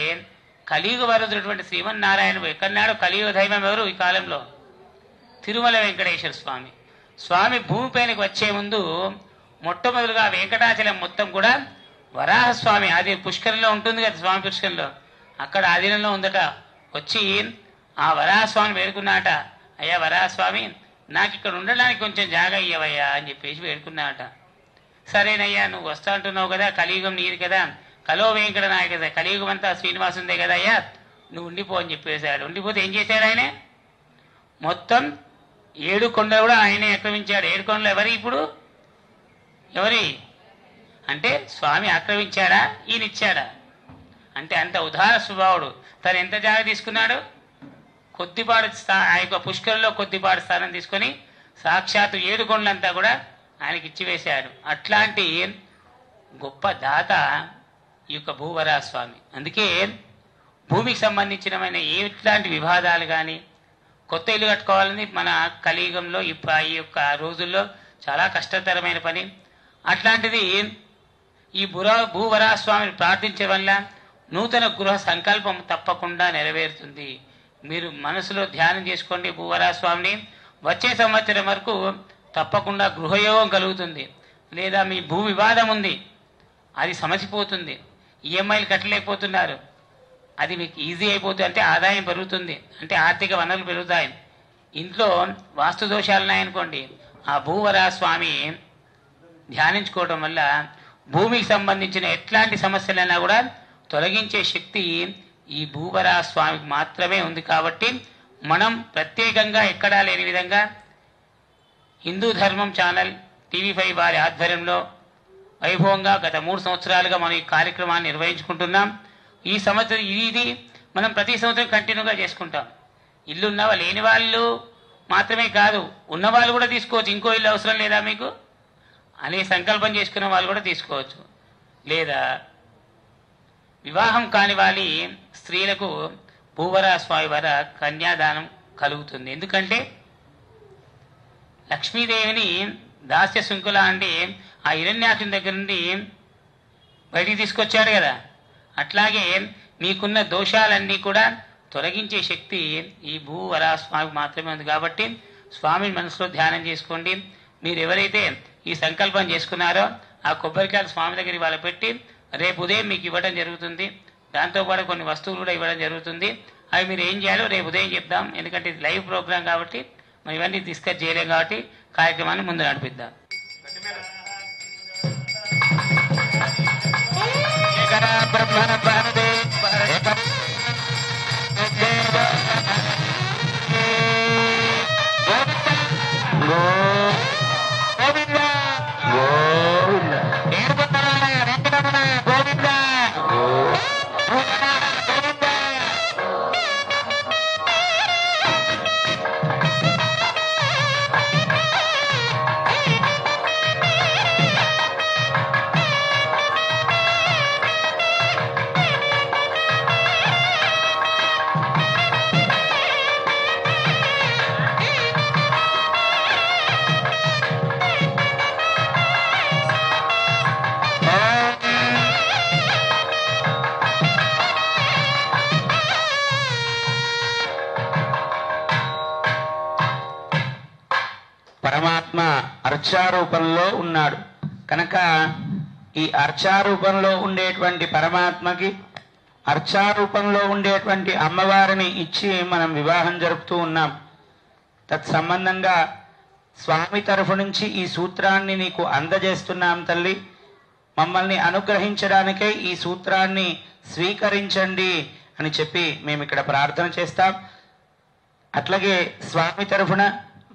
కలియుగ వరుదున్నటువంటి శ్రీమన్నారాయణ ఎక్కడన్నాడు? కలియుగ దైవం ఎవరు ఈ కాలంలో? తిరుమల వెంకటేశ్వర స్వామి. స్వామి భూమిపైనకి వచ్చే ముందు మొట్టమొదలుగా వెంకటాచలం మొత్తం కూడా వరాహస్వామి ఆది పుష్కరంలో ఉంటుంది కదా, స్వామి పుష్కరంలో, అక్కడ ఆధీనంలో ఉందట. వచ్చి ఆ వరాహస్వామిని వేడుకున్నాట, అయ్యా వరాహస్వామి నాకు ఇక్కడ ఉండడానికి కొంచెం జాగా ఇయ్యవయ్యా అని చెప్పేసి వేడుకున్నాట. సరేనయ్యా, నువ్వు వస్తా అంటున్నావు కదా, కలియుగం నీది కదా, కలో వెంకట నాయక కదా, కలియుగం అంతా శ్రీనివాసుందే కదా అయ్యా, నువ్వు ఉండిపో అని చెప్పేశాడు. ఉండిపోతే ఏం చేశాడు ఆయన? మొత్తం 7 కొండలు కూడా ఆయనే ఆక్రమించాడు. 7 కొండలు ఎవరి ఇప్పుడు? ఎవరి అంటే స్వామి ఆక్రమించాడా, ఈయన ఇచ్చాడా? అంటే అంత ఉదార స్వభావుడు. తను ఎంత జాగ తీసుకున్నాడు? కొద్దిపాడు ఆ యొక్క పుష్కరంలో కొద్దిపాడు స్థానం తీసుకొని సాక్షాత్తు 7 కొండలంతా కూడా ఆయనకి ఇచ్చివేశాడు. అట్లాంటి గొప్ప దాత ఈ యొక్క భూవరాహ స్వామి. అందుకే భూమికి సంబంధించినమైన ఎట్లాంటి వివాదాలు కానీ, కొత్త ఇల్లు కట్టుకోవాలని మన కలియుగంలో ఈ యొక్క రోజుల్లో చాలా కష్టతరమైన పని. అట్లాంటిది ఈ భూవరాహ స్వామిని ప్రార్థించే వల్ల నూతన గృహ సంకల్పం తప్పకుండా నెరవేరుతుంది. మీరు మనసులో ధ్యానం చేసుకోండి భూవరాహ స్వామిని. వచ్చే సంవత్సరం వరకు తప్పకుండా గృహయోగం కలుగుతుంది. లేదా మీ భూ వివాదం ఉంది, అది సమసిపోతుంది. ఈఎంఐలు కట్టలేకపోతున్నారు, అది మీకు ఈజీ అయిపోతుంది. అంటే ఆదాయం పెరుగుతుంది, అంటే ఆర్థిక వనరులు పెరుగుతాయి. ఇంట్లో వాస్తు దోషాలు ఉన్నాయనుకోండి, ఆ భూవరాహ స్వామి ధ్యానించుకోవడం వల్ల భూమికి సంబంధించిన ఎట్లాంటి సమస్యలైనా కూడా తొలగించే శక్తి ఈ భూవరాహ స్వామికి మాత్రమే ఉంది. కాబట్టి మనం ప్రత్యేకంగా ఎక్కడా లేని విధంగా హిందూ ధర్మం ఛానల్ TV5 వారి ఆధ్వర్యంలో వైభవంగా గత 3 సంవత్సరాలుగా మనం ఈ కార్యక్రమాన్ని నిర్వహించుకుంటున్నాం. ఈ సంవత్సరం ఇది మనం ప్రతి సంవత్సరం కంటిన్యూగా చేసుకుంటాం. ఇల్లు ఉన్న లేని వాళ్ళు మాత్రమే కాదు, ఉన్నవాళ్ళు కూడా తీసుకోవచ్చు. ఇంకో ఇల్లు అవసరం లేదా మీకు అనే సంకల్పం చేసుకున్న వాళ్ళు కూడా తీసుకోవచ్చు. లేదా వివాహం కాని వారి స్త్రీలకు భూవరాహ స్వామి వారి కన్యాదానం కలుగుతుంది. ఎందుకంటే లక్ష్మీదేవిని దాస్య శృంఖల అంటే ఆ హిరణ్యాక్షుని దగ్గర నుండి బయటికి తీసుకొచ్చాడు కదా, అట్లాగే మీకున్న దోషాలన్నీ కూడా తొలగించే శక్తి ఈ భూవరాహ స్వామికి మాత్రమే ఉంది. కాబట్టి స్వామిని మనసులో ధ్యానం చేసుకోండి. మీరు ఎవరైతే ఈ సంకల్పం చేసుకున్నారో ఆ కొబ్బరికాయలు స్వామి దగ్గర వాళ్ళ పెట్టి రేపు ఉదయం మీకు ఇవ్వడం జరుగుతుంది. దాంతోపాటు కొన్ని వస్తువులు కూడా ఇవ్వడం జరుగుతుంది. అవి మీరు ఏం చేయాలో రేపు ఉదయం చెప్దాం. ఎందుకంటే ఇది లైవ్ ప్రోగ్రామ్ కాబట్టి మనం ఇవన్నీ డిస్కస్ చేయలేం. కాబట్టి కార్యక్రమాన్ని ముందు నడిపిద్దాం. పరమాత్మ అర్చారూపంలో ఉన్నాడు కనుక ఈ అర్చారూపంలో ఉండేటువంటి పరమాత్మకి అర్చారూపంలో ఉండేటువంటి అమ్మవారిని ఇచ్చి మనం వివాహం జరుపుతూ ఉన్నాం. తత్సంబంధంగా స్వామి తరఫు నుంచి ఈ సూత్రాన్ని నీకు అందజేస్తున్నాం తల్లి. మమ్మల్ని అనుగ్రహించడానికై ఈ సూత్రాన్ని స్వీకరించండి అని చెప్పి మేము ఇక్కడ ప్రార్థన చేస్తాం. అట్లాగే స్వామి తరఫున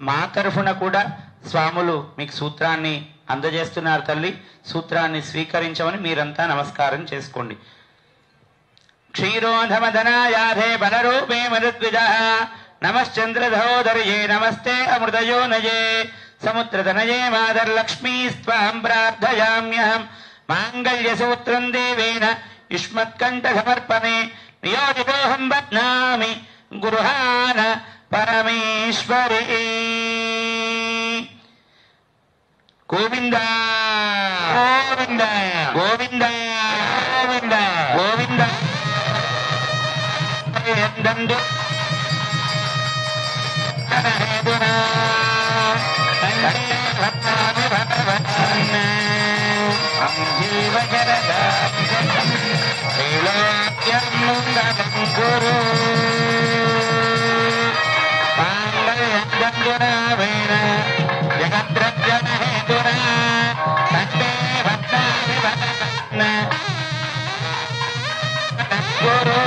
మా తరఫున కూడా స్వాములు మీకు సూత్రాన్ని అందజేస్తున్నారు తల్లి. సూత్రాన్ని స్వీకరించమని మీరంతా నమస్కారం చేసుకోండి. క్షీరోధమధనాయాధే బలరూపే మరుద్విజః నమశ్చంద్రధోదర్యే నమస్తే అమృతయోనయే సముద్రతనయే మాదర్లక్ష్మీస్త్వాం ప్రార్థయామ్యహం మాంగళ్యసూత్రం దేవేన యుష్మత్కంఠ సమర్పణే నియోజితోహం బధ్నామి గృహాన పరమేశ్వరే. గోవింద గోవింద గోవింద గోవింద గోవింద. గురు జగద్రజన హేతునా సంతే భక్తాని భక్తన గురు.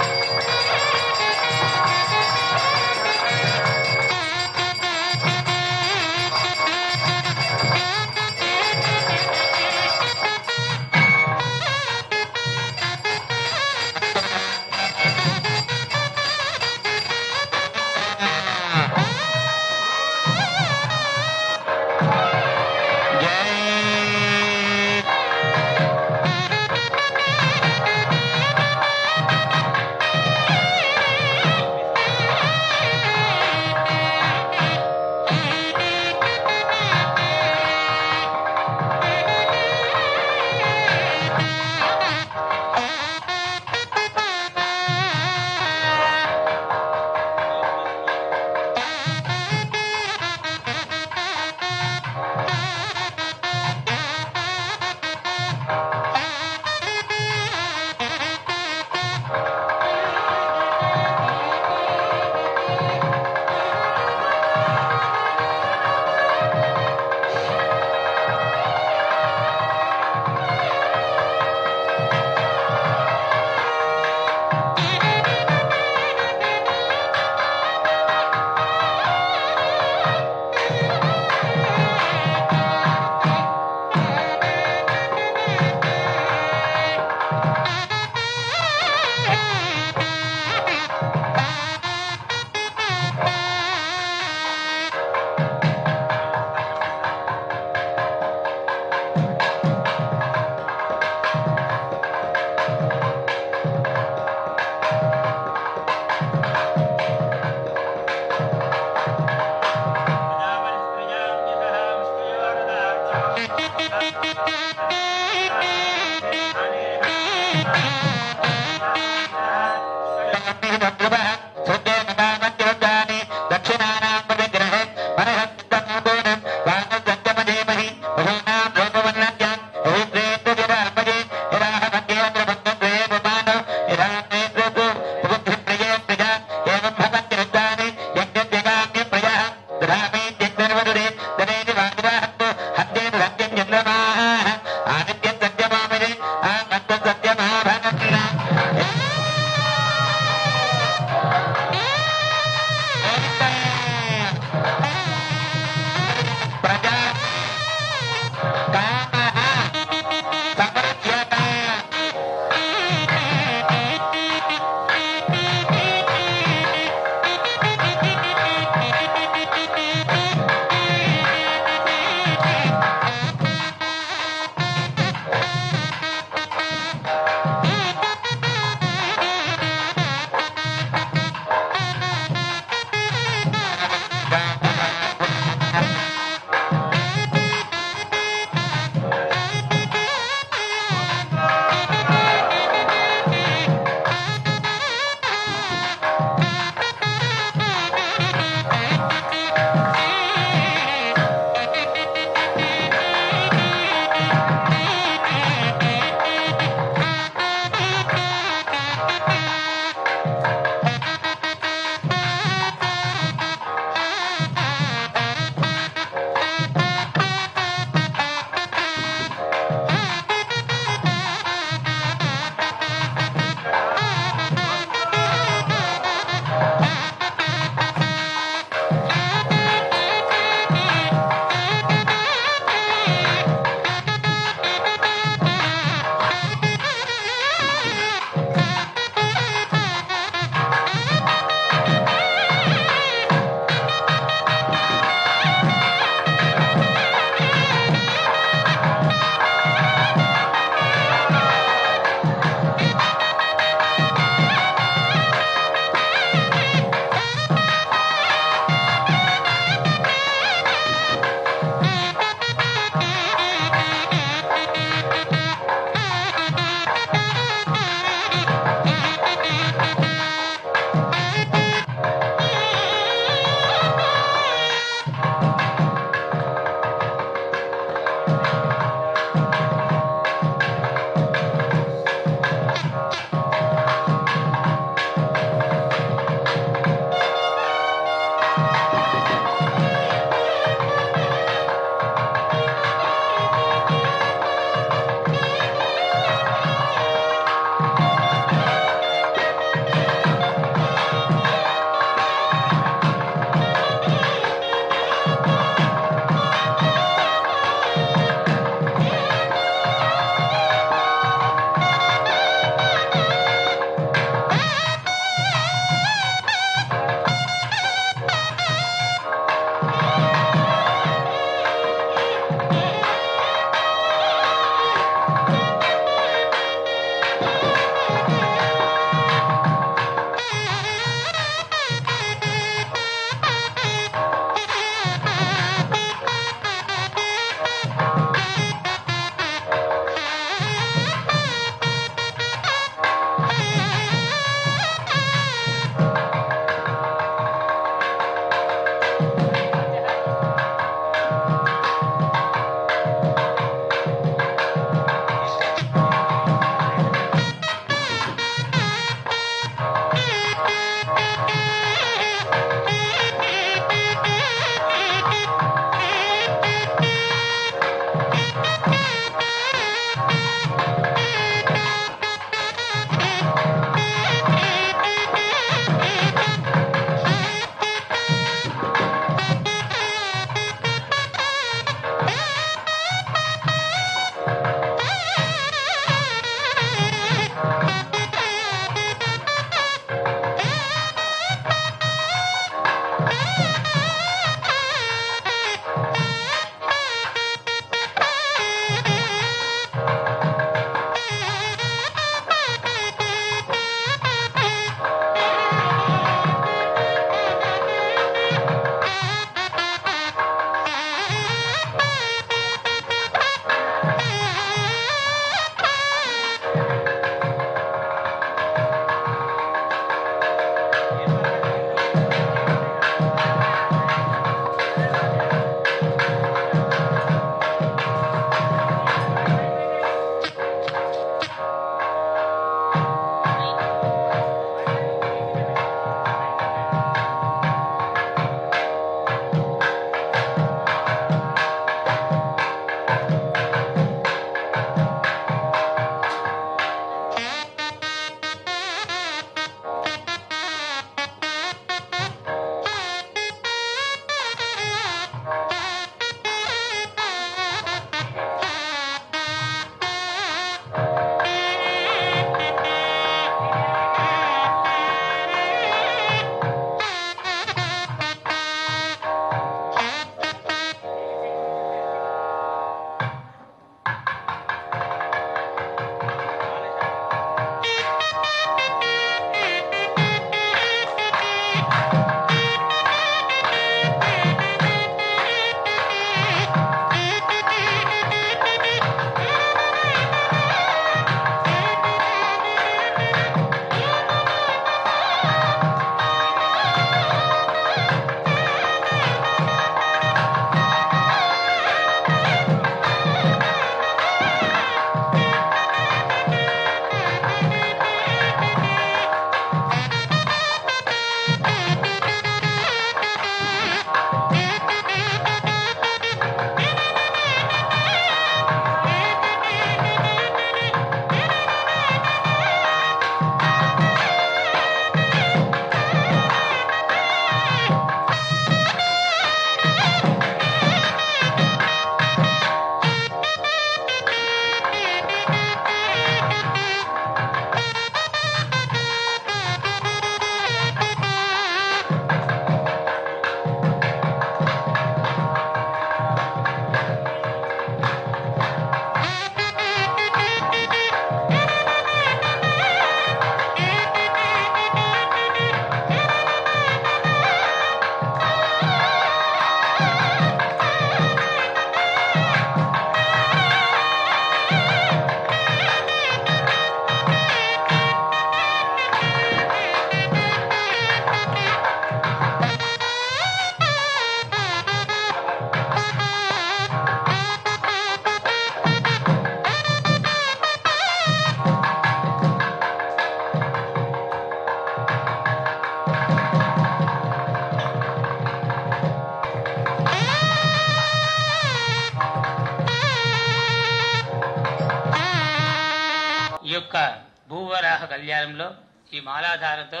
కళ్యాణంలో ఈ మాలాధారంతో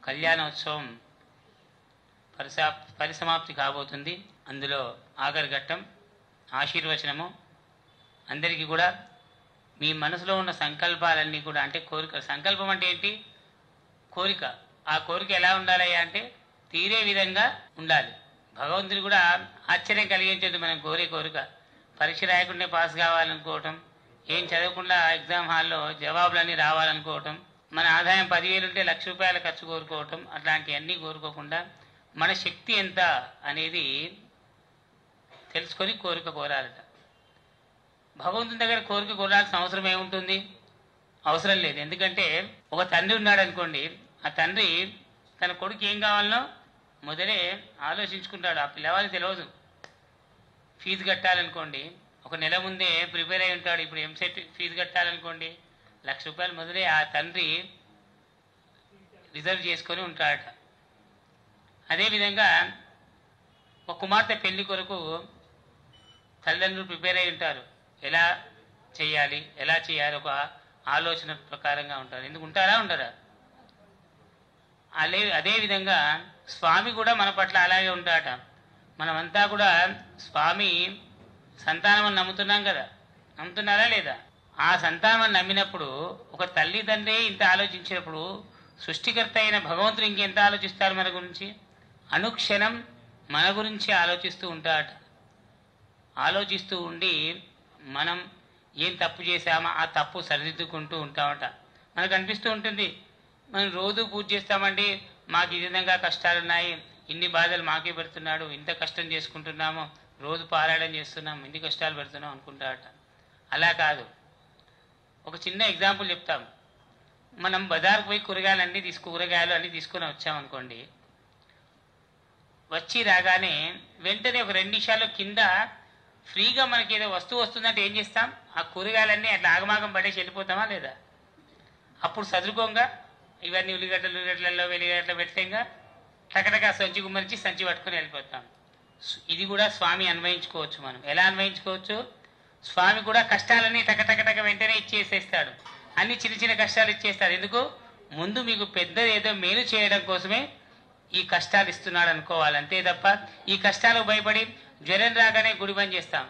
కళ్యాణోత్సవం పరిసమాప్తి కాబోతుంది. అందులో ఆఖరి ఘట్టం ఆశీర్వచనము. అందరికీ కూడా మీ మనసులో ఉన్న సంకల్పాలన్నీ కూడా, అంటే కోరిక, సంకల్పం అంటే ఏంటి? కోరిక. ఆ కోరిక ఎలా ఉండాలయ్యా అంటే తీరే విధంగా ఉండాలి. భగవంతుని కూడా ఆశ్చర్యం కలిగించేది మనం కోరే కోరిక. పరీక్ష రాయకుండా పాస్ కావాలనుకోవటం, ఏం చదవకుండా ఎగ్జామ్ హాల్లో జవాబులన్నీ రావాలనుకోవటం, మన ఆదాయం 10,000 ఉంటే ₹1,00,000 ఖర్చు కోరుకోవటం, అట్లాంటివన్నీ కోరుకోకుండా మన శక్తి ఎంత అనేది తెలుసుకొని కోరిక కోరాలట. భగవంతుని దగ్గర కోరిక కోరాల్సిన అవసరం ఏముంటుంది? అవసరం లేదు. ఎందుకంటే ఒక తండ్రి ఉన్నాడు అనుకోండి, ఆ తండ్రి తన కొడుకు ఏం కావాలనో మొదలే ఆలోచించుకుంటాడు. ఆ పిల్లవాడికి తెలియదు. ఫీజు కట్టాలనుకోండి, ఒక నెల ముందే ప్రిపేర్ అయి ఉంటాడు. ఇప్పుడు ఎంసెట్ ఫీజు కట్టాలనుకోండి, ₹1,00,000 మొదలే ఆ తండ్రి రిజర్వ్ చేసుకొని ఉంటాడట. అదేవిధంగా ఒక కుమార్తె పెళ్లి కొరకు తల్లిదండ్రులు ప్రిపేర్ అయి ఉంటారు. ఎలా చేయాలి ఒక ఆలోచన ప్రకారంగా ఉంటారు. ఎందుకు ఉంటారా ఉండరా? అదేవిధంగా స్వామి కూడా మన పట్ల అలాగే ఉంటాడట. మనమంతా కూడా స్వామి సంతానం నమ్ముతున్నాం కదా, నమ్ముతున్నారా లేదా? ఆ సంతానం నమ్మినప్పుడు, ఒక తల్లిదండ్రి ఇంత ఆలోచించినప్పుడు, సృష్టికర్త అయిన భగవంతుడు ఇంకెంత ఆలోచిస్తారు మన గురించి? అనుక్షణం మన గురించి ఆలోచిస్తూ ఉంటాడట. ఆలోచిస్తూ ఉండి మనం ఏం తప్పు చేశామో ఆ తప్పు సరిదిద్దుకుంటూ ఉంటామట. మనకు అనిపిస్తూ ఉంటుంది, మనం రోజు పూజ చేస్తామండి, మాకు ఈ విధంగా కష్టాలున్నాయి, ఇన్ని బాధలు మాకే పెడుతున్నాడు, ఇంత కష్టం చేసుకుంటున్నాము, రోజు పారాయణం చేస్తున్నాం, ఇన్ని కష్టాలు పెడుతున్నాం అనుకుంటాడట. అలా కాదు. ఒక చిన్న ఎగ్జాంపుల్ చెప్తాం. మనం బజార్కు పోయి కూరగాయలు అన్నీ తీసుకొని వచ్చామనుకోండి, వచ్చి రాగానే వెంటనే ఒక 2 నిమిషాల్లో కింద ఫ్రీగా మనకి ఏదో వస్తువు వస్తుందంటే ఏం చేస్తాం? ఆ కూరగాయలన్నీ అట్లా ఆగమాగం పడేసి వెళ్ళిపోతామా లేదా? అప్పుడు చదువుకోంగా ఇవన్నీ ఉల్లిగడ్డలలో వెల్లిగడ్డలు పెట్టేంగా టకటక సంచి గుమ్మరించి సంచి పట్టుకుని వెళ్ళిపోతాం. ఇది కూడా స్వామి అన్వయించుకోవచ్చు. మనం ఎలా అన్వయించుకోవచ్చు? స్వామి కూడా కష్టాలన్నీ టకటక వెంటనే ఇచ్చేసేస్తాడు. అన్ని చిన్న చిన్న కష్టాలు ఇచ్చేస్తాడు. ఎందుకు? ముందు మీకు పెద్దది ఏదో మేలు చేయడం కోసమే ఈ కష్టాలు ఇస్తున్నాడు అనుకోవాలి. అంతే తప్ప ఈ కష్టాలకు భయపడి జ్వరం రాగానే గుడి బంద్ చేస్తాం.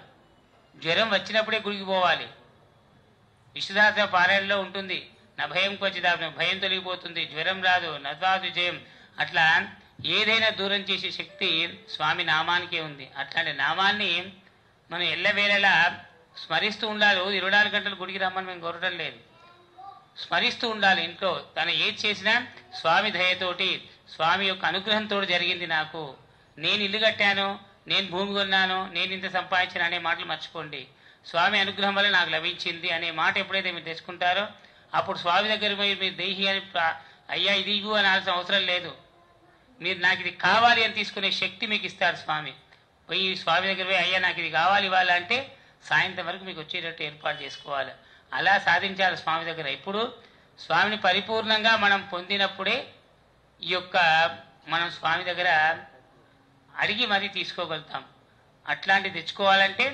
జ్వరం వచ్చినప్పుడే గుడికి పోవాలి. విష్ణుదాస పారాయణలో ఉంటుంది, నా భయం కొచ్చిదాపం, భయం తొలగిపోతుంది, జ్వరం రాదు, నద్వాదు జయం. అట్లా ఏదైనా దూరం చేసే శక్తి స్వామి నామానికే ఉంది. అట్లాంటి నామాన్ని మనం ఎల్లవేళలా స్మరిస్తూ ఉండాలి. 24 గంటలు గుడికి రమ్మని మేము కోరటం లేదు. స్మరిస్తూ ఉండాలి. ఇంట్లో తను ఏది చేసినా స్వామి దయతోటి, స్వామి యొక్క అనుగ్రహంతో జరిగింది నాకు, నేను ఇల్లు కట్టాను, నేను భూమి కొన్నాను, నేను ఇంత సంపాదించాను అనే మాటలు మర్చిపోండి. స్వామి అనుగ్రహం వల్ల నాకు లభించింది అనే మాట ఎప్పుడైతే మీరు తెచ్చుకుంటారో అప్పుడు స్వామి దగ్గర మీరు దేహి అని అయ్యా ఇది ఇవ్వు అనాల్సిన అవసరం లేదు. మీరు నాకు ఇది కావాలి అని తీసుకునే శక్తి మీకు ఇస్తారు స్వామి. పోయి స్వామి దగ్గర పోయి అయ్యా నాకు ఇది కావాలి ఇవ్వాలంటే సాయంత్రం వరకు మీకు వచ్చేటట్టు ఏర్పాటు చేసుకోవాలి. అలా సాధించాలి స్వామి దగ్గర. ఇప్పుడు స్వామిని పరిపూర్ణంగా మనం పొందినప్పుడే ఈ యొక్క మనం స్వామి దగ్గర అడిగి మరీ తీసుకోగలుగుతాం. అట్లాంటి తెచ్చుకోవాలంటే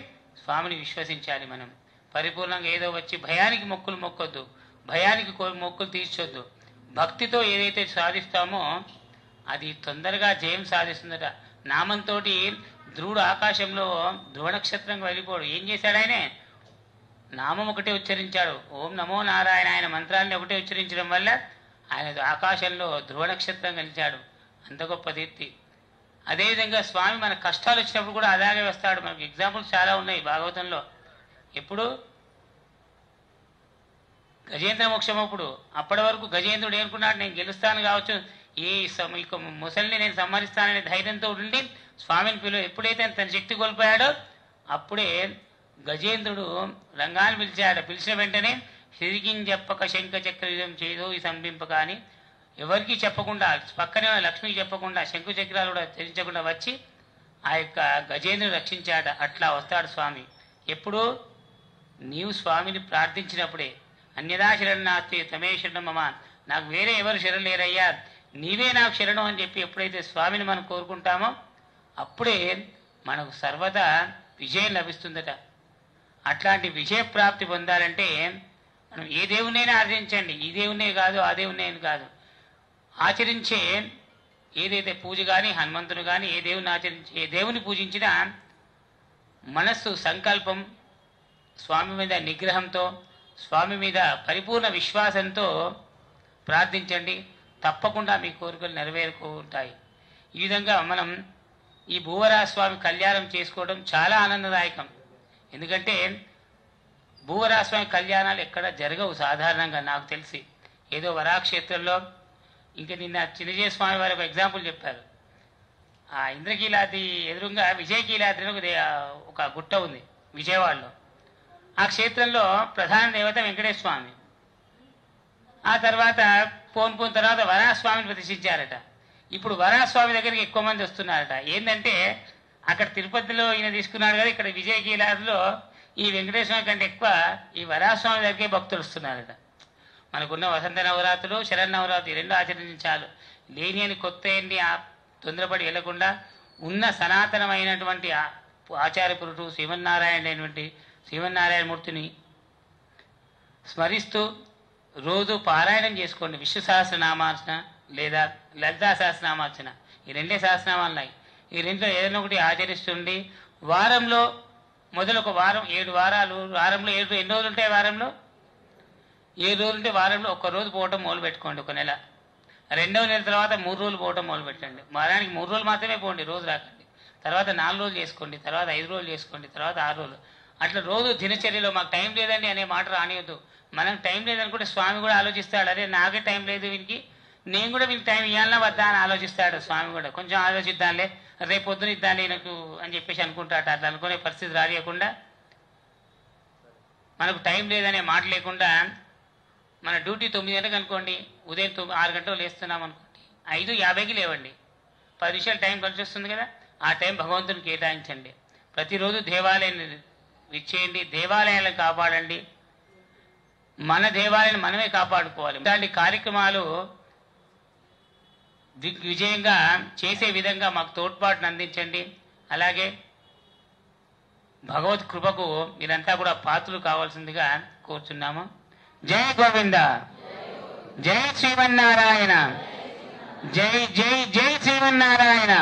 స్వామిని విశ్వసించాలి. మనం పరిపూర్ణంగా ఏదో వచ్చి భయానికి మొక్కులు మొక్కొద్దు, భయానికి మొక్కులు తీర్చొద్దు. భక్తితో ఏదైతే సాధిస్తామో అది తొందరగా జయం సాధిస్తుందట. నామంతో ధ్రువుడు ఆకాశంలో ధ్రువ నక్షత్రంగా వెళ్ళిపోడు. ఏం చేశాడు? ఆయనే నామం ఒకటే ఉచ్చరించాడు. ఓం నమో నారాయణ. ఆయన మంత్రాన్ని ఒకటే ఉచ్చరించడం వల్ల ఆయన ఆకాశంలో ధ్రువ నక్షత్రం కలిచాడు. అంత గొప్ప దీప్తి. అదేవిధంగా స్వామి మన కష్టాలు వచ్చినప్పుడు కూడా అలాగే వస్తాడు. మనకు ఎగ్జాంపుల్స్ చాలా ఉన్నాయి భాగవతంలో. ఎప్పుడు? గజేంద్ర మోక్షం అప్పుడు. అప్పటి వరకు గజేంద్రుడు ఏనుకున్నాడు, నేను గెలుస్తాను కావచ్చు, ఈ ముసలిని నేను సంహరిస్తాననే ధైర్యంతో ఉండి స్వామిని ఎప్పుడైతే తన శక్తి కోల్పోయాడో అప్పుడే గజేంద్రుడు రంగాన్ని పిలిచాడు. పిలిచిన వెంటనే సిరిగింజప్పక శంఖ చక్రం చేదో ఈ సంపింపక అని ఎవరికి చెప్పకుండా, పక్కనే లక్ష్మికి చెప్పకుండా, శంకు చక్రాలు కూడా ధరించకుండా వచ్చి ఆ యొక్క గజేంద్రుని రక్షించాడు. అట్లా వస్తాడు స్వామి. ఎప్పుడు? నీవు స్వామిని ప్రార్థించినప్పుడే. అన్యదా శరణ్ నాస్తి తమే శరణం మమ, నాకు వేరే ఎవరు శరణ్ లేరయ్యా, నీవే నాకు శరణం అని చెప్పి ఎప్పుడైతే స్వామిని మనం కోరుకుంటామో అప్పుడే మనకు సర్వదా విజయం లభిస్తుందట. అట్లాంటి విజయ ప్రాప్తి పొందాలంటే మనం ఏ దేవునైనా ఆచరించండి, ఈ దేవునే కాదు ఆ దేవునే అని కాదు. ఆచరించే ఏదైతే పూజ కానీ హనుమంతుడు కానీ ఏ దేవుని ఆచరించి ఏ దేవుని పూజించినా మనస్సు సంకల్పం స్వామి మీద నిగ్రహంతో, స్వామి మీద పరిపూర్ణ విశ్వాసంతో ప్రార్థించండి. తప్పకుండా మీ కోరికలు నెరవేరుకుంటాయి. ఈ విధంగా మనం ఈ భూవరాస్వామి కళ్యాణం చేసుకోవడం చాలా ఆనందదాయకం. ఎందుకంటే భూవరాస్వామి కళ్యాణాలు ఎక్కడ జరగవు సాధారణంగా నాకు తెలిసి. ఏదో వరాక్షేత్రంలో, ఇంకా నిన్న చిన్నజయ స్వామి వారి ఒక ఎగ్జాంపుల్ చెప్పారు. ఆ ఇంద్రకీలాద్రి ఎదురుగా విజయకీలాద్రి అని ఒక గుట్ట ఉంది విజయవాడలో. ఆ క్షేత్రంలో ప్రధాన దేవత వెంకటేశ్వర స్వామి. ఆ తర్వాత పోను తర్వాత వరాహస్వామిని ప్రతిష్ఠించారట. ఇప్పుడు వరాహస్వామి దగ్గరికి ఎక్కువ మంది వస్తున్నారట. ఏంటంటే అక్కడ తిరుపతిలో ఈయన తీసుకున్నాడు కదా, ఇక్కడ విజయకీలాద్రిలో ఈ వెంకటేశ్వర కంటే ఎక్కువ ఈ వరాహస్వామి దగ్గరే భక్తులు వస్తున్నారట. మనకున్న వసంత నవరాత్రులు, శరన్నవరాత్రి రెండు ఆచరించాలు. లేని అని కొత్త ఏంటి తొందరపడి వెళ్లకుండా ఉన్న సనాతనమైనటువంటి ఆచార్య పురుషుడు శ్రీమన్నారాయణమూర్తిని స్మరిస్తూ రోజు పారాయణం చేసుకోండి. విష్ణు సహస్రనామార్చన లేదా లలితా సహస్రనామార్చన, ఈ రెండే సహస్రనామాలు ఉన్నాయి. ఈ రెండులో ఏదైనా ఒకటి ఆచరిస్తుండి వారంలో మొదలొక వారం 7 వారాలు, వారంలో 7 ఎన్ని రోజులు ఉంటాయి? వారంలో 7 రోజులు ఉంటే వారంలో ఒక్క రోజు పోవటం మొదలు పెట్టుకోండి. ఒక నెల, 2వ నెల తర్వాత 3 రోజులు పోవటం మొదలు పెట్టండి. వారానికి 3 రోజులు మాత్రమే పోండి, రోజు రాకండి. తర్వాత 4 రోజులు చేసుకోండి, తర్వాత 5 రోజులు చేసుకోండి, తర్వాత 6 రోజులు. అట్లా రోజు దినచర్యలో మాకు టైం లేదండి అనే మాట రానియద్దు. మనం టైం లేదనుకుంటే స్వామి కూడా ఆలోచిస్తాడు, అరే నాకే టైం లేదు వీనికి, నేను కూడా వీనికి టైం ఇవ్వాలన్నా వద్దా అని ఆలోచిస్తాడు స్వామి కూడా. కొంచెం ఆలోచిద్దాంలే, రేపు పొద్దున ఇద్దాంలే నాకు అని చెప్పేసి అనుకుంటాడు. అట్లా అనుకునే పరిస్థితి రానియకుండా, మనకు టైం లేదనే మాట లేకుండా, మన డ్యూటీ 9 గంటలకు అనుకోండి, ఉదయం 6 గంటలు లేస్తున్నాం అనుకోండి, 5:50కి లేవండి. 10 నిమిషాలు టైం కలిసి వస్తుంది కదా, ఆ టైం భగవంతుని కేటాయించండి. ప్రతిరోజు దేవాలయాన్ని ఇచ్చేయండి, దేవాలయాలను కాపాడండి. మన దేవాలయాన్ని మనమే కాపాడుకోవాలి. ఇలాంటి కార్యక్రమాలు దిగ్విజయంగా చేసే విధంగా మాకు తోడ్పాటును అందించండి. అలాగే భగవత్ కృపకు మీరంతా కూడా పాత్రలు కావాల్సిందిగా కోరుచున్నాము. జై గోవింద, జై శ్రీమన్నారాయణ, జై జై జై శ్రీమన్నారాయణ.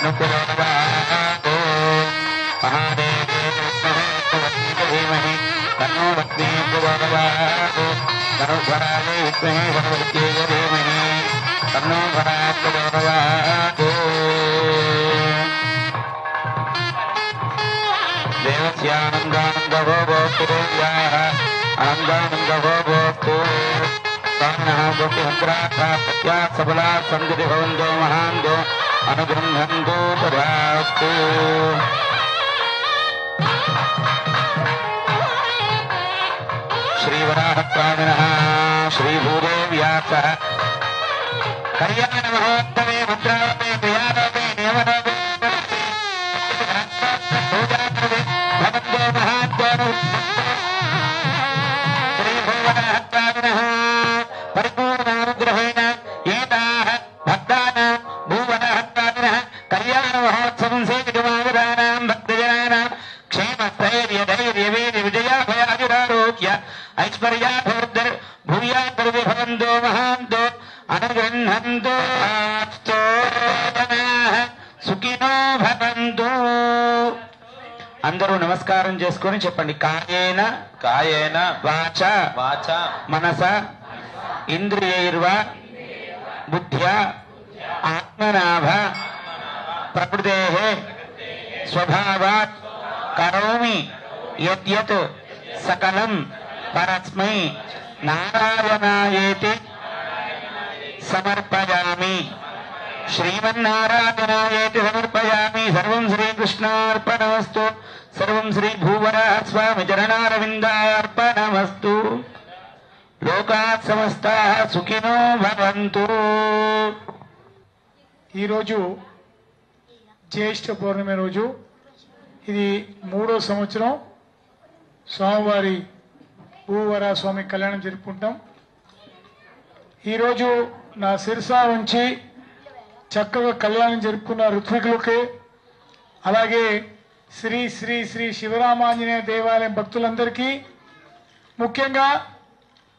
అనుకులవాదో మహాదేవే ధీమహి తన్నో లక్ష్మీ ప్రచోదయాత్ ధనుర్ధరాయ విద్మహే ధనుర్విద్యే ధీమహి తన్నో ధరాత్ ప్రచోదయాత్ దేవస్యానందానందభోగోస్తు దేవ్యాః ఆనందానందభోగోస్తు స్వామినః గోపిహంత్రాత్మత్యాత్ సఫలాత్ సంగతి భవంతో మహాంతో అనుగృహంతో తదాస్తు. శ్రీవరాహస్వామినః శ్రీభూదేవ్యాః కళ్యాణ మహోత్సవే భద్రావతే క్రియాలోకే నియమలోకే భవంతో మహాంతో శ్రీభూవరాహస్వామినః పరిపూర్ణానుగ్రహేణ ఏతాః భక్తానాం భూవరాహస్వామినః కళ్యాణ మహోత్సవం సేవితుమాగతానాం భక్తజనానాం క్షేమస్థైర్య ధైర్య వీర్య విజయాభయాజురారోగ్య ఐశ్వర్యాభివృద్ధి భూయాభివృద్ధి భవంతో మహాంతో అనుగృహంతో జనాః సుఖినో భవంతు. అందరూ నమస్కారం చేసుకొని చెప్పండి. కాయేన కాయేన వాచ వాచ మనస ఇంద్రియైర్వా బుద్ధ్యా ఆత్మనాభ ప్రకృతేః స్వభావాత్ కరోమి యద్యత్ సకలం పరస్మై నారాయణాయేతి సమర్పయామి. శ్రీమన్నారాయణాయేతి సమర్పయామి. సర్వం శ్రీకృష్ణార్పణమస్తు. సర్వం శ్రీ భూవరాహస్వామి చరణారవిందార్పణమస్తు. లోకాత్ సమస్తాః సుఖినో భవంతు. ఈరోజు జ్యేష్ఠ పౌర్ణమి రోజు. ఇది 3వ సంవత్సరం స్వామివారి భూవరా స్వామి కళ్యాణం జరుపుకుంటాం. ఈరోజు నా శిరసా ఉంచి చక్కగా కళ్యాణం జరుపుకున్న ఋత్వికులకి, అలాగే శ్రీ శ్రీ శ్రీ శివరామాంజనేయ దేవాలయం భక్తులందరికీ, ముఖ్యంగా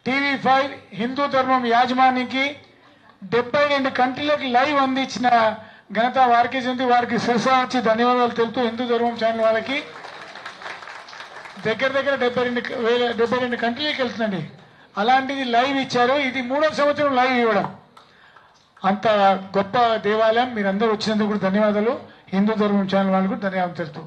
TV5 హిందూ ధర్మం యాజమాన్యానికి 72 కంట్రీలకు లైవ్ అందించిన ఘనత వారికి చెంది వారికి శిరసా వచ్చి ధన్యవాదాలు తెలుపుతూ, హిందూ ధర్మం ఛానల్ వాళ్ళకి దగ్గర 72 కంట్రీలకు వెళ్తుందండి. అలాంటిది లైవ్ ఇచ్చారు. ఇది 3వ సంవత్సరం లైవ్ ఇవ్వడం. అంత గొప్ప దేవాలయం. మీరందరూ వచ్చినందుకు కూడా ధన్యవాదాలు. హిందూ ధర్మం ఛానల్ వాళ్ళకు ధన్యవాదాలు తెలుపుతూ